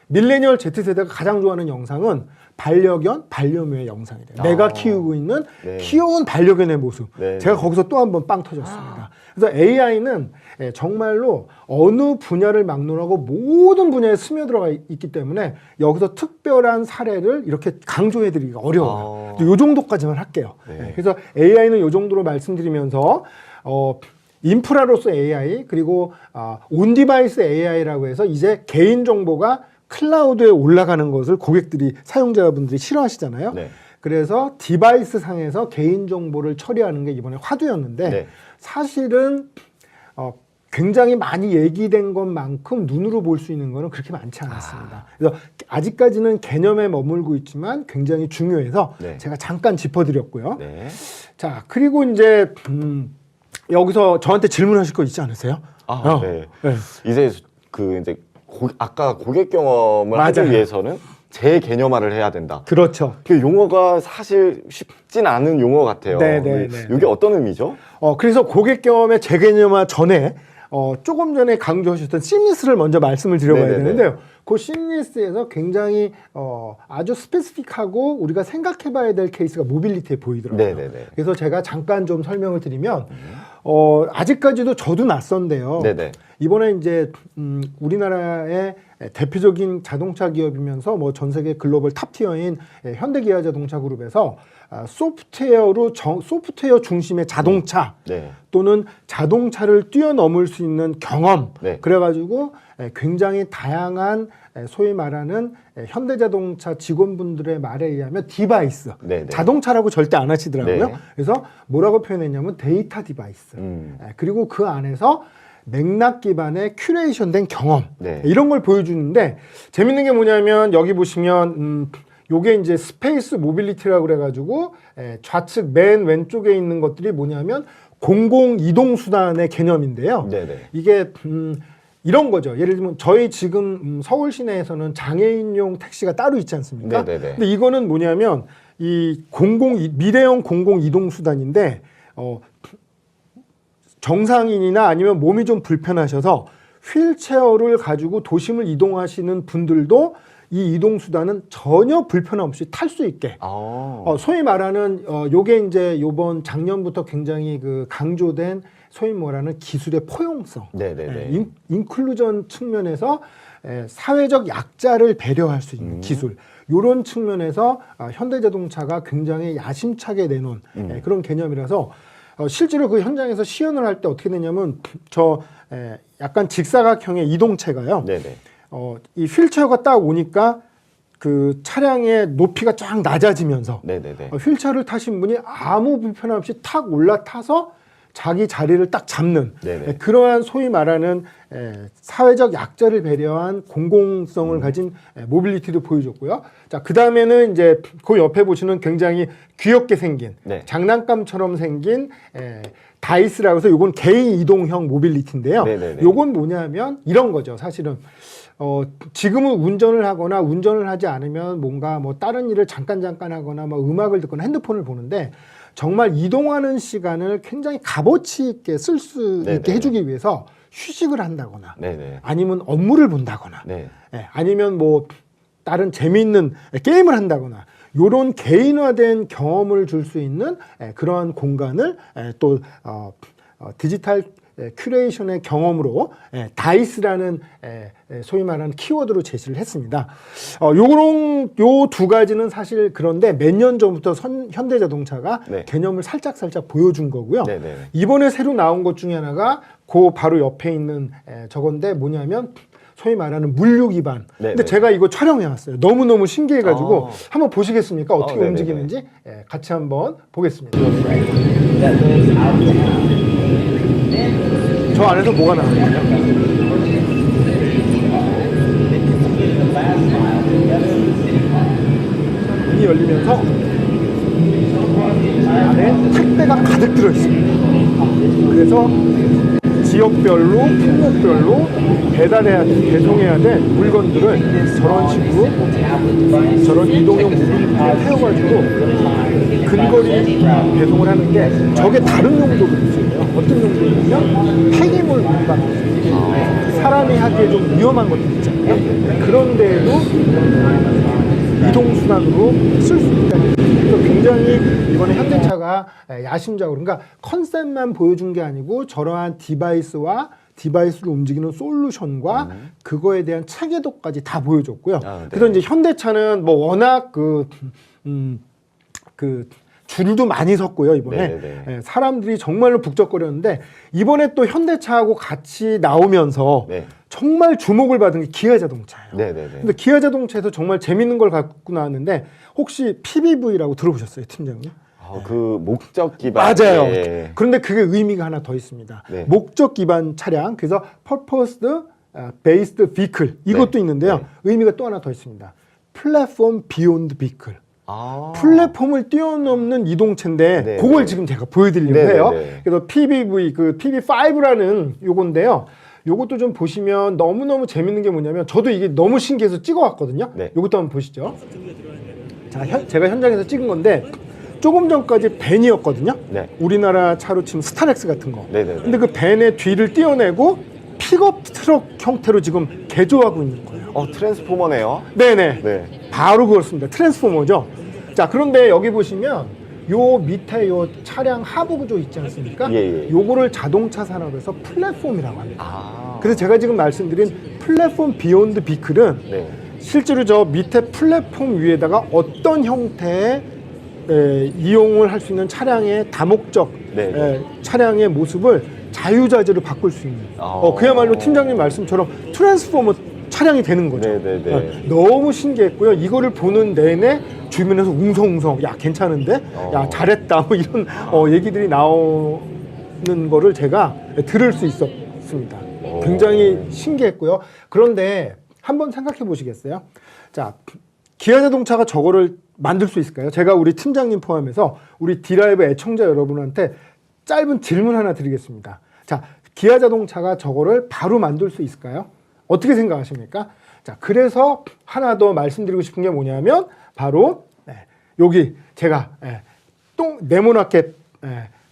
밀레니얼 Z세대가 가장 좋아하는 영상은 반려견, 반려묘의 영상이래요. 내가 키우고 있는 네. 귀여운 반려견의 모습. 네. 제가 거기서 또 한 번 빵 터졌습니다. 그래서 AI는 정말로 어느 분야를 막론하고 모든 분야에 스며들어가 있기 때문에 여기서 특별한 사례를 이렇게 강조해드리기가 어려워요. 요 정도까지만 할게요. 네. 그래서 AI는 요 정도로 말씀드리면서 인프라로서 AI 그리고 온디바이스 AI라고 해서 이제 개인정보가 클라우드에 올라가는 것을 고객들이 사용자분들이 싫어하시잖아요. 네. 그래서 디바이스 상에서 개인정보를 처리하는 게 이번에 화두였는데 네. 사실은 굉장히 많이 얘기된 것만큼 눈으로 볼 수 있는 거는 그렇게 많지 않았습니다. 그래서 아직까지는 개념에 머물고 있지만 굉장히 중요해서 네. 제가 잠깐 짚어드렸고요. 네. 자, 그리고 이제 여기서 저한테 질문하실 거 있지 않으세요? 네. 네. 이제 이제 아까 고객 경험을 하기 맞아요. 위해서는 재개념화를 해야 된다. 그렇죠. 그 용어가 사실 쉽진 않은 용어 같아요. 네. 이게 어떤 의미죠? 그래서 고객 경험의 재개념화 전에 조금 전에 강조하셨던 심리스를 먼저 말씀을 드려봐야 네네네. 되는데요. 그 심리스에서 굉장히 아주 스페시픽하고 우리가 생각해봐야 될 케이스가 모빌리티에 보이더라고요. 네네네. 그래서 제가 잠깐 좀 설명을 드리면 아직까지도 저도 낯선데요. 네네. 이번에 이제 우리나라의 대표적인 자동차 기업이면서 뭐 전 세계 글로벌 탑티어인 현대기아자동차그룹에서 소프트웨어 중심의 자동차 네. 또는 자동차를 뛰어넘을 수 있는 경험 네. 그래가지고 굉장히 다양한 소위 말하는 현대자동차 직원분들의 말에 의하면 디바이스 네네. 자동차라고 절대 안 하시더라고요. 네. 그래서 뭐라고 표현했냐면 데이터 디바이스 그리고 그 안에서 맥락 기반의 큐레이션된 경험 네. 이런 걸 보여주는데 재밌는 게 뭐냐면 여기 보시면 요게 이제 스페이스 모빌리티라고 그래가지고 좌측 맨 왼쪽에 있는 것들이 뭐냐면 공공 이동 수단의 개념인데요. 네네. 이게 이런 거죠. 예를 들면 저희 지금 서울 시내에서는 장애인용 택시가 따로 있지 않습니까? 네네네. 근데 이거는 뭐냐면 이 미래형 공공 이동 수단인데 정상인이나 아니면 몸이 좀 불편하셔서 휠체어를 가지고 도심을 이동하시는 분들도 이 이동 수단은 전혀 불편 없이 탈 수 있게 소위 말하는 요게 이제 요번 작년부터 굉장히 그 강조된 소위 말하는 기술의 포용성, 네네네. 인클루전 측면에서 사회적 약자를 배려할 수 있는 기술 요런 측면에서 현대자동차가 굉장히 야심차게 내놓은 그런 개념이라서 실제로 그 현장에서 시연을 할 때 어떻게 되냐면 약간 직사각형의 이동체가요. 네네. 이 휠체어가 딱 오니까 그 차량의 높이가 쫙 낮아지면서 네네네. 휠체어를 타신 분이 아무 불편함 없이 탁 올라타서 자기 자리를 딱 잡는 네네. 그러한 소위 말하는 사회적 약자를 배려한 공공성을 가진 모빌리티도 보여줬고요. 자, 그 다음에는 이제 그 옆에 보시는 굉장히 귀엽게 생긴 네. 장난감처럼 생긴 다이스라고 해서 요건 개인 이동형 모빌리티인데요. 네네네. 요건 뭐냐면 이런 거죠. 사실은 지금은 운전을 하거나 운전을 하지 않으면 뭔가 뭐 다른 일을 잠깐 하거나 뭐 음악을 듣거나 핸드폰을 보는데 정말 이동하는 시간을 굉장히 값어치 있게 쓸 수 네네. 있게 해주기 위해서 휴식을 한다거나 네네. 아니면 업무를 본다거나 네. 아니면 뭐 다른 재미있는 게임을 한다거나 요런 개인화된 경험을 줄 수 있는 그러한 공간을 또 디지털 큐레이션의 경험으로 다이스라는 소위 말하는 키워드로 제시를 했습니다. 요 두 가지는 사실 그런데 몇 년 전부터 현대자동차가 네. 개념을 살짝 보여준 거고요. 네네. 이번에 새로 나온 것 중에 하나가 그 바로 옆에 있는 저건데 뭐냐면 소위 말하는 물류 기반. 네네. 근데 제가 이거 촬영해 왔어요. 너무너무 신기해가지고 한번 보시겠습니까? 어떻게 네네네. 움직이는지 같이 한번 보겠습니다. 저 안에서 뭐가 나오나요? 문이 열리면서 안에 택배가 가득 들어 있습니다. 그래서 지역별로, 품목별로 배송해야 될 물건들을 저런 식으로 저런 이동형 모빌리티에 태워가지고 근거리 배송을 하는 게 저게 다른 용도도 있어요. 어떤 용도냐면 폐기물 운반. 사람이 하기에 좀 위험한 것들 있잖아요. 그런데도 이동수단으로 쓸 수 있다. 그래서 굉장히 이번에 현대차가 야심작으로 그러니까 컨셉만 보여준 게 아니고 저러한 디바이스로 움직이는 솔루션과 그거에 대한 체계도까지 다 보여줬고요. 네. 그래서 이제 현대차는 뭐 워낙 줄도 많이 섰고요, 이번에. 네네네. 사람들이 정말로 북적거렸는데, 이번에 또 현대차하고 같이 나오면서 네. 정말 주목을 받은 게 기아 자동차예요. 네네네. 근데 기아 자동차에서 정말 재밌는 걸 갖고 나왔는데, 혹시 PBV라고 들어보셨어요, 팀장님? 그 목적 기반. 맞아요. 예. 그런데 그게 의미가 하나 더 있습니다. 네. 목적 기반 차량, 그래서 Purpose Based Vehicle 이것도 네. 있는데요. 네. 의미가 또 하나 더 있습니다. Platform Beyond Vehicle. 아. 플랫폼을 뛰어넘는 이동체인데 네, 그걸 네. 지금 제가 보여드리려고 네, 해요. 네, 네. 그래서 PBV, PB5라는 요건데요. 요것도 좀 보시면 너무너무 재밌는 게 뭐냐면 저도 이게 너무 신기해서 찍어왔거든요. 네. 요것도 한번 보시죠. 자, 제가 현장에서 찍은 건데 조금 전까지 밴이었거든요. 네. 우리나라 차로 치면 스타렉스 같은 거. 네, 네, 네. 근데 그 밴의 뒤를 띄어내고 픽업 트럭 형태로 지금 개조하고 있는 거예요. 트랜스포머네요. 네네. 네. 바로 그렇습니다. 트랜스포머죠. 자, 그런데 여기 보시면 요 밑에 요 차량 하부 구조 있지 않습니까? 예. 요거를 자동차 산업에서 플랫폼이라고 합니다. 아. 그래서 제가 지금 말씀드린 플랫폼 비욘드 비클은 네. 실제로 저 밑에 플랫폼 위에다가 어떤 형태의 이용을 할 수 있는 차량의 다목적 네. 차량의 모습을 자유자재로 바꿀 수 있는 아. 그야말로 팀장님 말씀처럼 트랜스포머 차량이 되는 거죠. 네네네. 너무 신기했고요. 이거를 보는 내내 주변에서 웅성웅성 야 괜찮은데? 야 잘했다 뭐 이런 얘기들이 나오는 거를 제가 들을 수 있었습니다. 굉장히 신기했고요. 그런데 한번 생각해 보시겠어요? 자, 기아 자동차가 저거를 만들 수 있을까요? 제가 우리 팀장님 포함해서 우리 디라이브 애청자 여러분한테 짧은 질문 하나 드리겠습니다. 자, 기아 자동차가 저거를 바로 만들 수 있을까요? 어떻게 생각하십니까? 자, 그래서 하나 더 말씀드리고 싶은 게 뭐냐면 바로 여기 제가 네모나게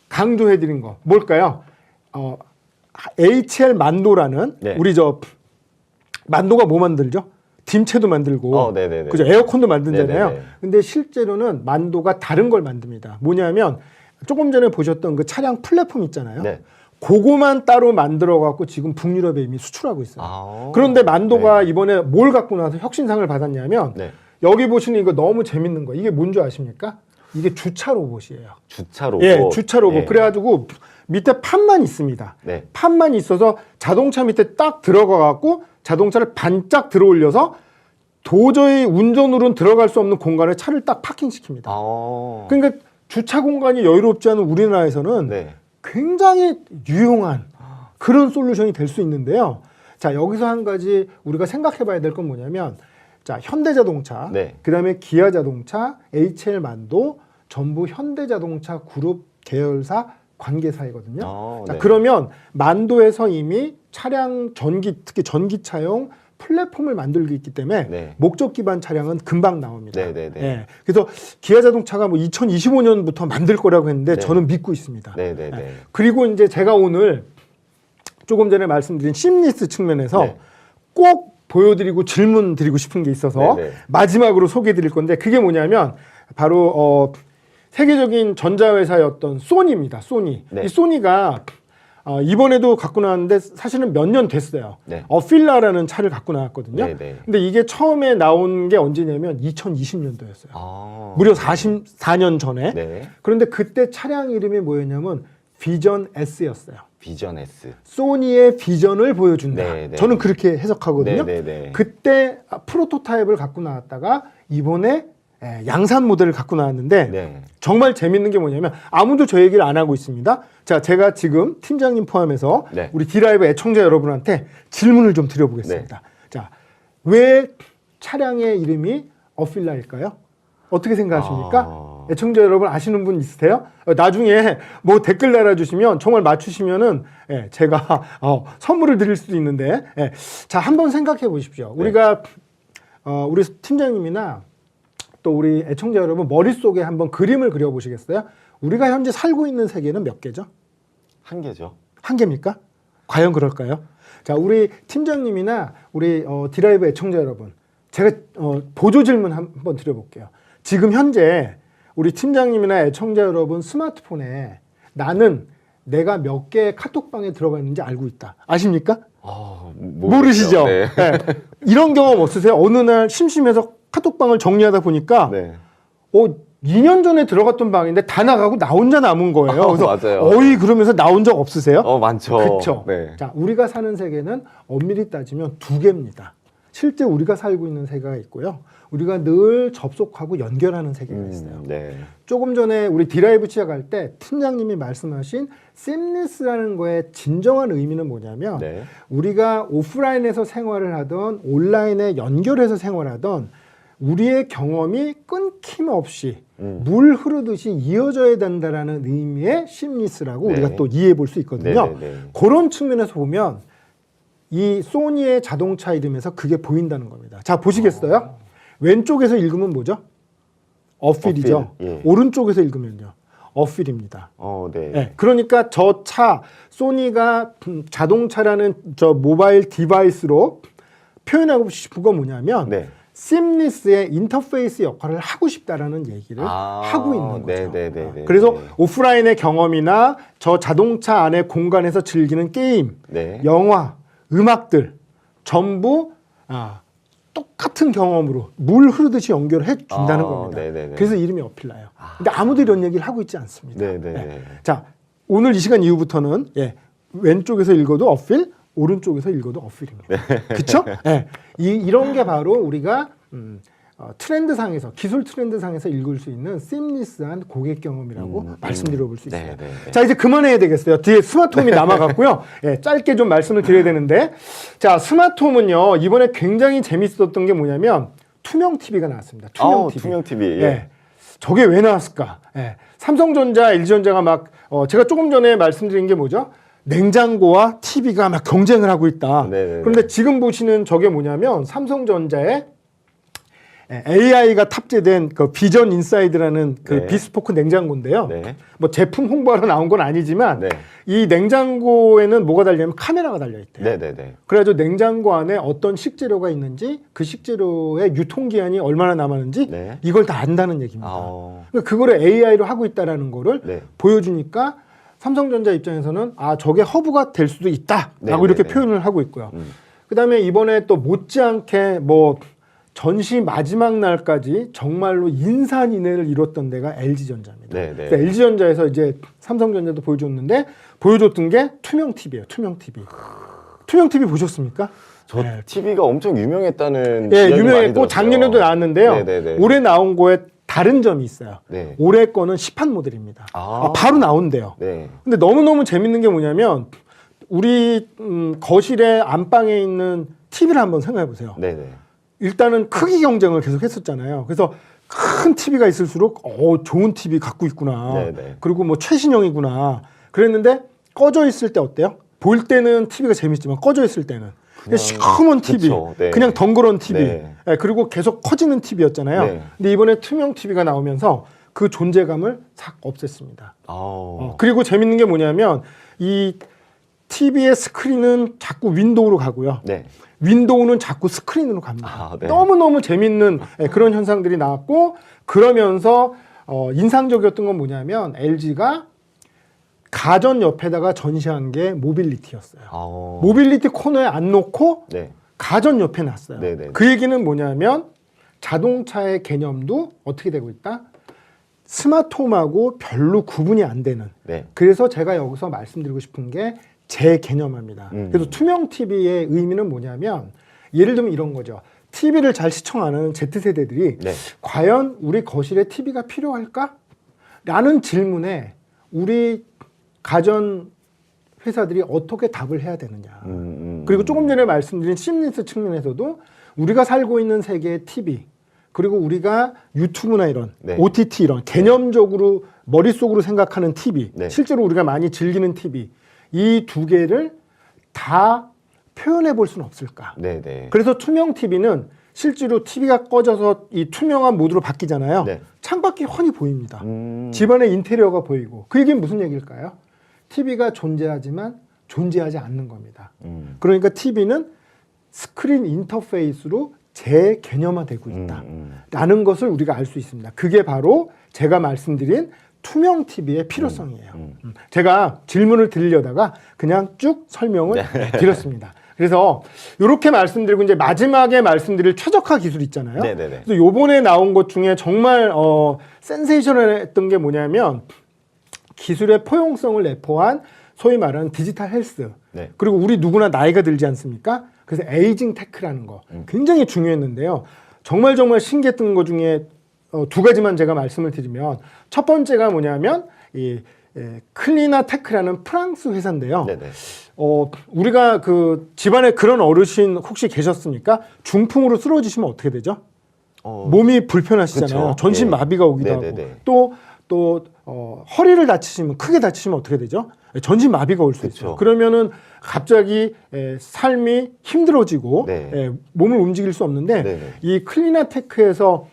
강조해드린 거 뭘까요? HL 만도라는 네. 우리 저 만도가 뭐 만들죠? 딤체도 만들고 네네네. 그죠? 에어컨도 만들잖아요. 네네네. 근데 실제로는 만도가 다른 걸 만듭니다. 뭐냐면 조금 전에 보셨던 그 차량 플랫폼 있잖아요. 네. 그거만 따로 만들어 갖고 지금 북유럽에 이미 수출하고 있어요. 아. 그런데 만도가 이번에 뭘 갖고 나서 혁신상을 받았냐면 네. 여기 보시는 이거 너무 재밌는 거. 이게 뭔지 아십니까? 이게 주차 로봇이에요. 주차 로봇. 예, 주차 로봇. 예. 그래가지고 밑에 판만 있습니다. 네. 판만 있어서 자동차 밑에 딱 들어가 갖고 자동차를 반짝 들어 올려서 도저히 운전으로는 들어갈 수 없는 공간에 차를 딱 파킹시킵니다. 아. 그러니까 주차 공간이 여유롭지 않은 우리나라에서는 네. 굉장히 유용한 그런 솔루션이 될 수 있는데요. 자, 여기서 한 가지 우리가 생각해 봐야 될 건 뭐냐면, 자, 현대자동차, 네. 그다음에 기아자동차, HL만도 전부 현대자동차 그룹 계열사 관계사이거든요. 자, 네. 그러면 만도에서 이미 차량 특히 전기차용 플랫폼을 만들고 있기 때문에 네. 목적 기반 차량은 금방 나옵니다. 네네네. 예. 그래서 기아자동차가 뭐 2025년부터 만들 거라고 했는데 네. 저는 믿고 있습니다. 네네네. 예. 그리고 이제 제가 오늘 조금 전에 말씀드린 심리스 측면에서 네. 꼭 보여드리고 질문 드리고 싶은 게 있어서 네네. 마지막으로 소개해 드릴 건데, 그게 뭐냐면 바로 세계적인 전자회사였던 소니입니다. 소니. 네. 이 소니가 이번에도 갖고 나왔는데 사실은 몇 년 됐어요. 네. 어필라라는 차를 갖고 나왔거든요. 네네. 근데 이게 처음에 나온 게 언제냐면 2020년도였어요. 무려 44년 전에. 네. 그런데 그때 차량 이름이 뭐였냐면 비전 S였어요. 비전 S. 소니의 비전을 보여준다. 네, 네. 저는 그렇게 해석하거든요. 네네네. 그때 프로토타입을 갖고 나왔다가 이번에 양산 모델을 갖고 나왔는데 네. 정말 재밌는 게 뭐냐면 아무도 저 얘기를 안 하고 있습니다. 자, 제가 지금 팀장님 포함해서 네. 우리 디라이브 애청자 여러분한테 질문을 좀 드려보겠습니다. 자, 왜 차량의 이름이 어필라일까요? 어떻게 생각하십니까? 애청자 여러분 아시는 분 있으세요? 나중에 뭐 댓글 달아주시면 정말 맞추시면은 제가 선물을 드릴 수도 있는데, 자, 한번 생각해 보십시오. 네. 우리가 우리 팀장님이나 또 우리 애청자 여러분 머릿속에 한번 그림을 그려보시겠어요? 우리가 현재 살고 있는 세계는 몇 개죠? 한 개죠. 한 개입니까? 과연 그럴까요? 자, 우리 팀장님이나 우리 디라이브 애청자 여러분, 제가 보조 질문 한번 드려볼게요. 지금 현재 우리 팀장님이나 애청자 여러분 스마트폰에 나는 내가 몇 개의 카톡방에 들어가 있는지 알고 있다. 아십니까? 모르시죠? 네. 네. 이런 경험 없으세요? 어느 날 심심해서 카톡방을 정리하다 보니까 네. 2년 전에 들어갔던 방인데 다 나가고 나 혼자 남은 거예요. 그래서 맞아요. 어이 그러면서 나온 적 없으세요? 많죠. 그렇죠. 네. 자, 우리가 사는 세계는 엄밀히 따지면 두 개입니다. 실제 우리가 살고 있는 세계가 있고요. 우리가 늘 접속하고 연결하는 세계가 있어요. 네. 조금 전에 우리 디라이브 시작할 때 팀장님이 말씀하신 seamless라는 거의 진정한 의미는 뭐냐면 네. 우리가 오프라인에서 생활을 하던 온라인에 연결해서 생활하던 우리의 경험이 끊김없이 물 흐르듯이 이어져야 된다라는 의미의 seamless라고 네. 우리가 또 이해해 볼 수 있거든요. 네, 네, 네. 그런 측면에서 보면 이 소니의 자동차 이름에서 그게 보인다는 겁니다. 자, 보시겠어요? 왼쪽에서 읽으면 뭐죠? 어필이죠. 어필, 예. 오른쪽에서 읽으면요. 어필입니다. 네. 네, 그러니까 저 차 소니가 자동차라는 저 모바일 디바이스로 표현하고 싶은 건 뭐냐면 네. seamless의 인터페이스 역할을 하고 싶다라는 얘기를 하고 있는 거죠. 네네네. 그래서 오프라인의 경험이나 저 자동차 안에 공간에서 즐기는 게임, 네. 영화, 음악들 전부 똑같은 경험으로 물 흐르듯이 연결해 준다는 겁니다. 네네네. 그래서 이름이 어필라요. 근데 아무도 이런 얘기를 하고 있지 않습니다. 네네네. 네. 자, 오늘 이 시간 이후부터는 왼쪽에서 읽어도 어필, 오른쪽에서 읽어도 어필입니다. 그렇죠? 네. 이런 게 바로 우리가 트렌드상에서 기술 트렌드상에서 읽을 수 있는 seamless한 고객 경험이라고 말씀드려볼 수 있어요. 네네네. 자, 이제 그만해야 되겠어요. 뒤에 스마트홈이 남아갔고요. 짧게 좀 말씀을 드려야 되는데, 자, 스마트홈은요 이번에 굉장히 재밌었던 게 뭐냐면 투명 TV가 나왔습니다. 투명 TV. 투명 TV. 예. 저게 왜 나왔을까? 삼성전자, LG전자가 막 제가 조금 전에 말씀드린 게 뭐죠? 냉장고와 TV가 막 경쟁을 하고 있다. 네네네. 그런데 지금 보시는 저게 뭐냐면 삼성전자의 AI가 탑재된 그 비전 인사이드라는 그 네. 비스포크 냉장고인데요. 네. 뭐 제품 홍보하러 나온 건 아니지만 네. 이 냉장고에는 뭐가 달려있냐면 카메라가 달려있대요. 네네네. 그래가지고 냉장고 안에 어떤 식재료가 있는지 그 식재료의 유통기한이 얼마나 남았는지 네. 이걸 다 안다는 얘기입니다. 아. 그러니까 그거를 AI로 하고 있다는 거를 네. 보여주니까 삼성전자 입장에서는 저게 허브가 될 수도 있다라고 네, 이렇게 네, 네. 표현을 하고 있고요. 그다음에 이번에 또 못지않게 뭐 전시 마지막 날까지 정말로 인산인해를 이뤘던 데가 LG전자입니다. 네, 네. 그래서 LG전자에서 이제 삼성전자도 보여줬던 게 투명 TV예요. 투명 TV. 투명 TV 보셨습니까? 저 네. TV가 엄청 유명했다는 예, 이야기 많이 유명했고 들었어요. 작년에도 나왔는데요. 네네네. 올해 나온 거에 다른 점이 있어요. 네. 올해 거는 시판 모델입니다. 아. 바로 나온대요. 네. 근데 너무너무 재밌는 게 뭐냐면 우리 거실에 안방에 있는 TV를 한번 생각해 보세요. 네네. 일단은 크기 경쟁을 계속 했었잖아요. 그래서 큰 TV가 있을수록 좋은 TV 갖고 있구나. 네네. 그리고 뭐 최신형이구나. 그랬는데 꺼져 있을 때 어때요? 볼 때는 TV가 재밌지만 꺼져 있을 때는 그냥 시커먼 TV, 그쵸, 네. 그냥 덩그런 TV, 네. 예, 그리고 계속 커지는 TV였잖아요. 네. 근데 이번에 투명 TV가 나오면서 그 존재감을 싹 없앴습니다. 그리고 재밌는 게 뭐냐면 이 TV의 스크린은 자꾸 윈도우로 가고요. 네. 윈도우는 자꾸 스크린으로 갑니다. 네. 너무너무 재밌는 그런 현상들이 나왔고, 그러면서 인상적이었던 건 뭐냐면 LG가 가전 옆에다가 전시한 게 모빌리티였어요. 모빌리티 코너에 안 놓고 네. 가전 옆에 놨어요. 네네. 그 얘기는 뭐냐면 자동차의 개념도 어떻게 되고 있다? 스마트홈하고 별로 구분이 안 되는. 네. 그래서 제가 여기서 말씀드리고 싶은 게 재개념화입니다. 그래서 투명 TV의 의미는 뭐냐면, 예를 들면 이런 거죠. TV를 잘 시청하는 Z세대들이 네. 과연 우리 거실에 TV가 필요할까? 라는 질문에 우리 가전 회사들이 어떻게 답을 해야 되느냐. 그리고 조금 전에 말씀드린 심리스 측면에서도 우리가 살고 있는 세계의 TV, 그리고 우리가 유튜브나 이런 네. OTT 이런 개념적으로 머릿속으로 생각하는 TV, 네. 실제로 우리가 많이 즐기는 TV, 이 두 개를 다 표현해 볼 수는 없을까. 네네. 그래서 투명 TV는 실제로 TV가 꺼져서 이 투명한 모드로 바뀌잖아요. 네. 창밖이 훤히 보입니다. 집안의 인테리어가 보이고. 그 얘기는 무슨 얘기일까요? TV가 존재하지만 존재하지 않는 겁니다. 그러니까 TV는 스크린 인터페이스로 재개념화되고 있다. 라는 것을 우리가 알 수 있습니다. 그게 바로 제가 말씀드린 투명 TV의 필요성이에요. 제가 질문을 드리려다가 그냥 쭉 설명을 드렸습니다. 그래서 이렇게 말씀드리고 이제 마지막에 말씀드릴 최적화 기술 있잖아요. 네네네. 그래서 요번에 나온 것 중에 정말 센세이션했던 게 뭐냐면, 기술의 포용성을 내포한 소위 말하는 디지털 헬스. 네. 그리고 우리 누구나 나이가 들지 않습니까? 그래서 에이징 테크라는 거 굉장히 중요했는데요. 정말 신기했던 것 중에 두 가지만 제가 말씀을 드리면, 첫 번째가 뭐냐면 이 클리나 테크라는 프랑스 회사인데요. 네네. 우리가 그 집안에 그런 어르신 혹시 계셨습니까? 중풍으로 쓰러지시면 어떻게 되죠? 몸이 불편하시잖아요. 그쵸. 전신 예. 마비가 오기도 네네네. 하고 또 허리를 다치시면, 크게 다치시면 어떻게 되죠? 전신 마비가 올 수 그쵸. 있죠. 그러면은 갑자기 삶이 힘들어지고 네. 몸을 움직일 수 없는데, 네네. 이 클리나테크에서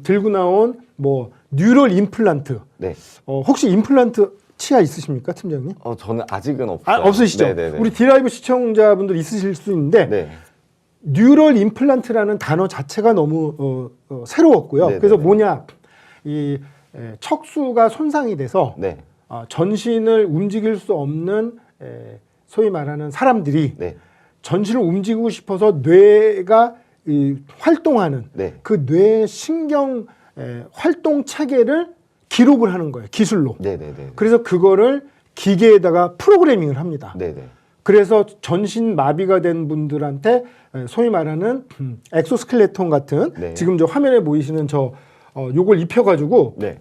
들고 나온 뭐 뉴럴 임플란트. 네. 혹시 임플란트 치아 있으십니까, 팀장님? 저는 아직은 없어요. 없으시죠? 네네네. 우리 디라이브 시청자분들 있으실 수 있는데, 네. 뉴럴 임플란트라는 단어 자체가 너무 새로웠고요. 네네네. 그래서 뭐냐, 이 척수가 손상이 돼서 네. 전신을 움직일 수 없는 소위 말하는 사람들이 네. 전신을 움직이고 싶어서 뇌가 활동하는 네. 그 뇌 신경 활동 체계를 기록을 하는 거예요, 기술로. 네네네. 그래서 그거를 기계에다가 프로그래밍을 합니다. 네네. 그래서 전신 마비가 된 분들한테 소위 말하는 엑소스켈레톤 같은, 네. 지금 저 화면에 보이시는 요걸 입혀가지고 네.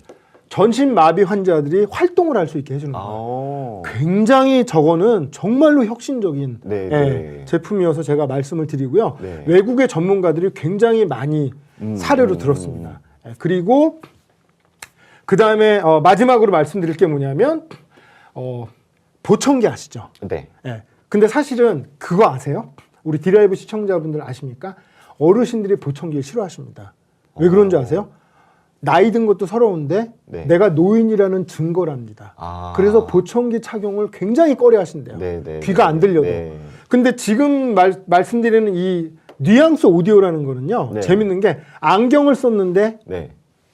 전신 마비 환자들이 활동을 할 수 있게 해주는 거예요. 굉장히 저거는 정말로 혁신적인 네. 제품이어서 제가 말씀을 드리고요. 네. 외국의 전문가들이 굉장히 많이 사례로 들었습니다. 그리고 그 다음에 마지막으로 말씀드릴 게 뭐냐면 보청기 아시죠? 네. 근데 사실은 그거 아세요? 우리 디라이브 시청자분들 아십니까? 어르신들이 보청기를 싫어하십니다. 왜 그런지 아세요? 나이 든 것도 서러운데 네. 내가 노인이라는 증거랍니다. 그래서 보청기 착용을 굉장히 꺼려하신대요. 네네. 귀가 안 들려도. 네. 근데 지금 말씀드리는 이 뉘앙스 오디오라는 거는요. 네. 재밌는 게 안경을 썼는데 네.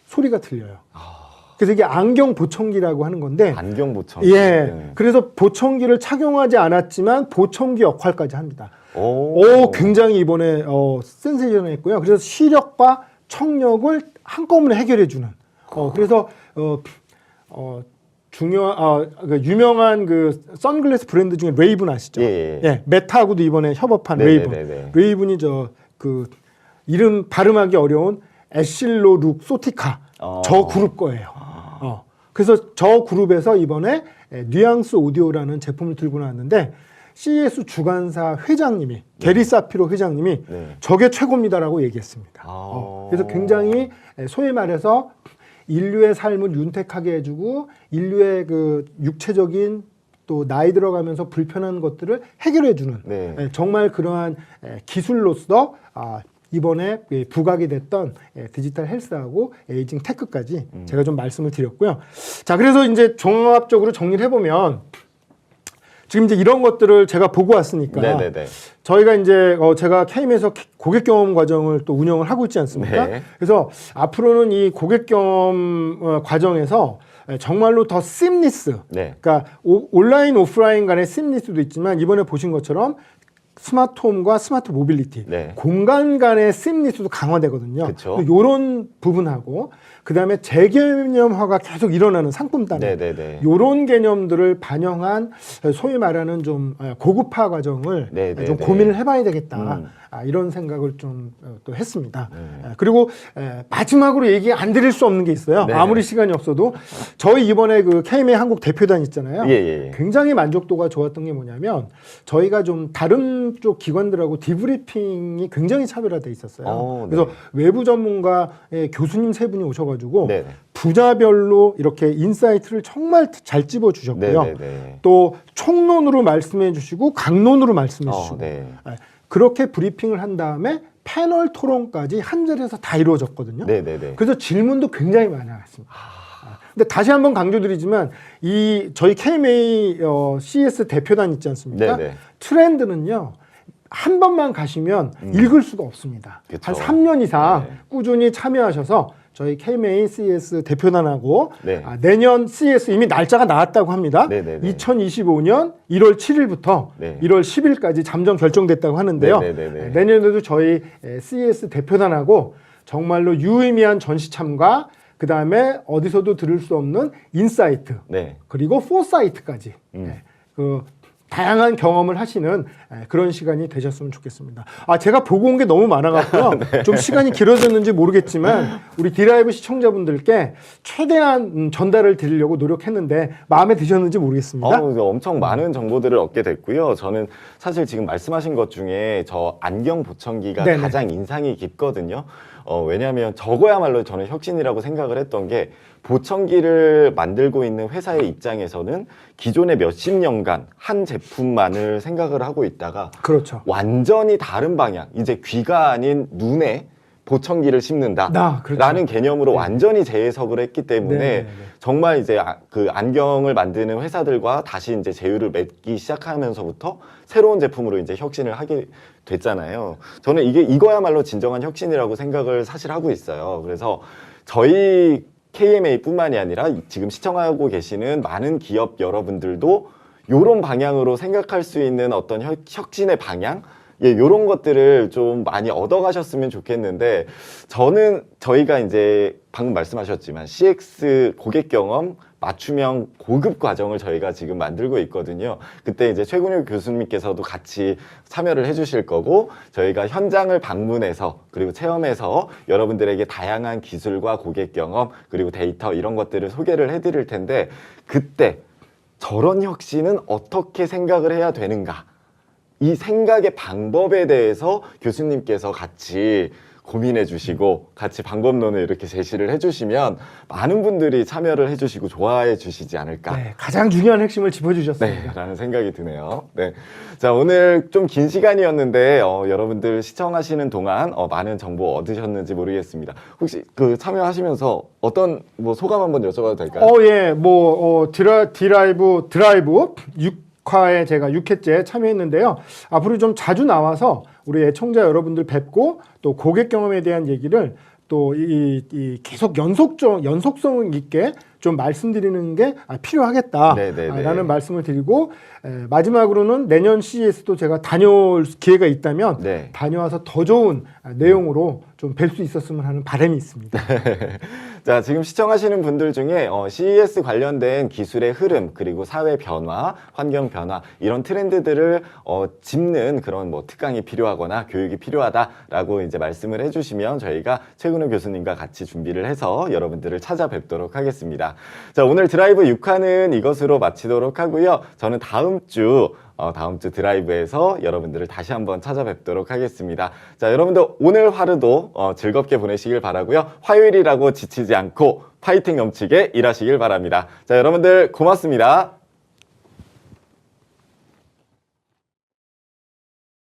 소리가 들려요. 그래서 이게 안경 보청기라고 하는 건데, 안경 보청기. 예. 네. 그래서 보청기를 착용하지 않았지만 보청기 역할까지 합니다. 굉장히 이번에 센세이션했고요. 그래서 시력과 청력을 한꺼번에 해결해주는. 그래서 유명한 그 선글라스 브랜드 중에 레이븐 아시죠? 예. 메타하고도 이번에 협업한 네네네네. 레이븐이 이름 발음하기 어려운 에실로 룩 소티카 저 그룹 거예요. 그래서 저 그룹에서 이번에 뉘앙스 오디오라는 제품을 들고 나왔는데, CES 주관사 회장님이 게리 사피로 회장님이 네. 저게 최고입니다라고 얘기했습니다. 그래서 굉장히 소위 말해서 인류의 삶을 윤택하게 해주고 인류의 그 육체적인 또 나이 들어가면서 불편한 것들을 해결해주는 네. 정말 그러한 기술로서 이번에 부각이 됐던 디지털 헬스하고 에이징 테크까지 제가 좀 말씀을 드렸고요. 자, 그래서 이제 종합적으로 정리를 해보면 지금 이제 이런 것들을 제가 보고 왔으니까 네네네. 저희가 이제 제가 K임에서 고객 경험 과정을 또 운영을 하고 있지 않습니까? 네. 그래서 앞으로는 이 고객 경험 과정에서 정말로 더 심리스, 네. 그러니까 온라인 오프라인 간의 심리스도 있지만 이번에 보신 것처럼 스마트홈과 스마트 모빌리티, 네. 공간 간의 심리스도 강화되거든요. 그쵸. 이런 부분하고 그다음에 재개념화가 계속 일어나는 상품 단위, 네네네. 이런 개념들을 반영한 소위 말하는 좀 고급화 과정을 네네네. 좀 고민을 해봐야 되겠다. 이런 생각을 좀 또 했습니다. 네. 그리고 마지막으로 얘기 안 드릴 수 없는 게 있어요. 네. 아무리 시간이 없어도 저희 이번에 그 KMA 한국 대표단 있잖아요. 예. 굉장히 만족도가 좋았던 게 뭐냐면 저희가 좀 다른 쪽 기관들하고 디브리핑이 굉장히 차별화돼 있었어요. 네. 그래서 외부 전문가의 교수님 세 분이 오셔가지고 네네. 부자별로 이렇게 인사이트를 정말 잘 집어 주셨고요. 네네네. 또 총론으로 말씀해 주시고 강론으로 말씀해 주시고 네. 그렇게 브리핑을 한 다음에 패널 토론까지 한 자리에서 다 이루어졌거든요. 네네네. 그래서 질문도 굉장히 많이 나왔습니다. 근데 다시 한번 강조드리지만 이 저희 KMA CES 대표단 있지 않습니까? 네네. 트렌드는요. 한 번만 가시면 읽을 수가 없습니다. 그쵸. 한 3년 이상 네. 꾸준히 참여하셔서 저희 KMA CES 대표단하고 네. 내년 CES 이미 날짜가 나왔다고 합니다. 네네네. 2025년 1월 7일부터 네. 1월 10일까지 잠정 결정됐다고 하는데요. 네네네네. 내년에도 저희 CES 대표단하고 정말로 유의미한 전시 참가, 그 다음에 어디서도 들을 수 없는 인사이트, 네. 그리고 포사이트까지 그 다양한 경험을 하시는 그런 시간이 되셨으면 좋겠습니다. 제가 보고 온 게 너무 많아갖고요. 좀 시간이 길어졌는지 모르겠지만 우리 디라이브 시청자분들께 최대한 전달을 드리려고 노력했는데 마음에 드셨는지 모르겠습니다. 엄청 많은 정보들을 얻게 됐고요. 저는 사실 지금 말씀하신 것 중에 저 안경 보청기가 네네. 가장 인상이 깊거든요. 왜냐하면 저거야말로 저는 혁신이라고 생각을 했던 게 보청기를 만들고 있는 회사의 입장에서는 기존의 몇십 년간 한 제품만을 생각을 하고 있다가 그렇죠. 완전히 다른 방향, 이제 귀가 아닌 눈에 보청기를 심는다 그렇죠. 라는 개념으로 완전히 재해석을 했기 때문에 네네네. 정말 이제 그 안경을 만드는 회사들과 다시 이제 제휴를 맺기 시작하면서부터 새로운 제품으로 이제 혁신을 하게 됐잖아요. 저는 이거야말로 진정한 혁신이라고 생각을 사실 하고 있어요. 그래서 저희 KMA뿐만이 아니라 지금 시청하고 계시는 많은 기업 여러분들도 이런 방향으로 생각할 수 있는 어떤 혁신의 방향, 이런 것들을 좀 많이 얻어가셨으면 좋겠는데, 저희가 이제 방금 말씀하셨지만 CX 고객 경험 맞춤형 고급 과정을 저희가 지금 만들고 있거든요. 그때 이제 최근혁 교수님께서도 같이 참여를 해주실 거고, 저희가 현장을 방문해서 그리고 체험해서 여러분들에게 다양한 기술과 고객 경험 그리고 데이터 이런 것들을 소개를 해드릴 텐데, 그때 저런 혁신은 어떻게 생각을 해야 되는가, 이 생각의 방법에 대해서 교수님께서 같이 고민해 주시고 같이 방법론을 이렇게 제시를 해주시면 많은 분들이 참여를 해주시고 좋아해 주시지 않을까. 네, 가장 중요한 핵심을 짚어주셨습니다. 네, 라는 생각이 드네요. 네. 자, 오늘 좀 긴 시간이었는데, 여러분들 시청하시는 동안, 많은 정보 얻으셨는지 모르겠습니다. 혹시 그 참여하시면서 어떤 소감 한번 여쭤봐도 될까요? 예, 드라이브 6화에 제가 6회째 참여했는데요. 앞으로 좀 자주 나와서 우리 애청자 여러분들 뵙고 또 고객 경험에 대한 얘기를 또 계속 연속성 있게 좀 말씀드리는 게 필요하겠다라는 말씀을 드리고, 마지막으로는 내년 CES도 제가 다녀올 기회가 있다면 네. 다녀와서 더 좋은 내용으로 좀 뵐 수 있었으면 하는 바람이 있습니다. 자, 지금 시청하시는 분들 중에 CES 관련된 기술의 흐름 그리고 사회 변화, 환경 변화 이런 트렌드들을 짚는 그런 특강이 필요하거나 교육이 필요하다라고 이제 말씀을 해주시면 저희가 최근우 교수님과 같이 준비를 해서 여러분들을 찾아뵙도록 하겠습니다. 좋겠습니다. 자, 오늘 드라이브 6화는 이것으로 마치도록 하고요. 저는 다음 주 드라이브에서 여러분들을 다시 한번 찾아뵙도록 하겠습니다. 자, 여러분들 오늘 하루도 즐겁게 보내시길 바라고요. 화요일이라고 지치지 않고 파이팅 넘치게 일하시길 바랍니다. 자, 여러분들 고맙습니다.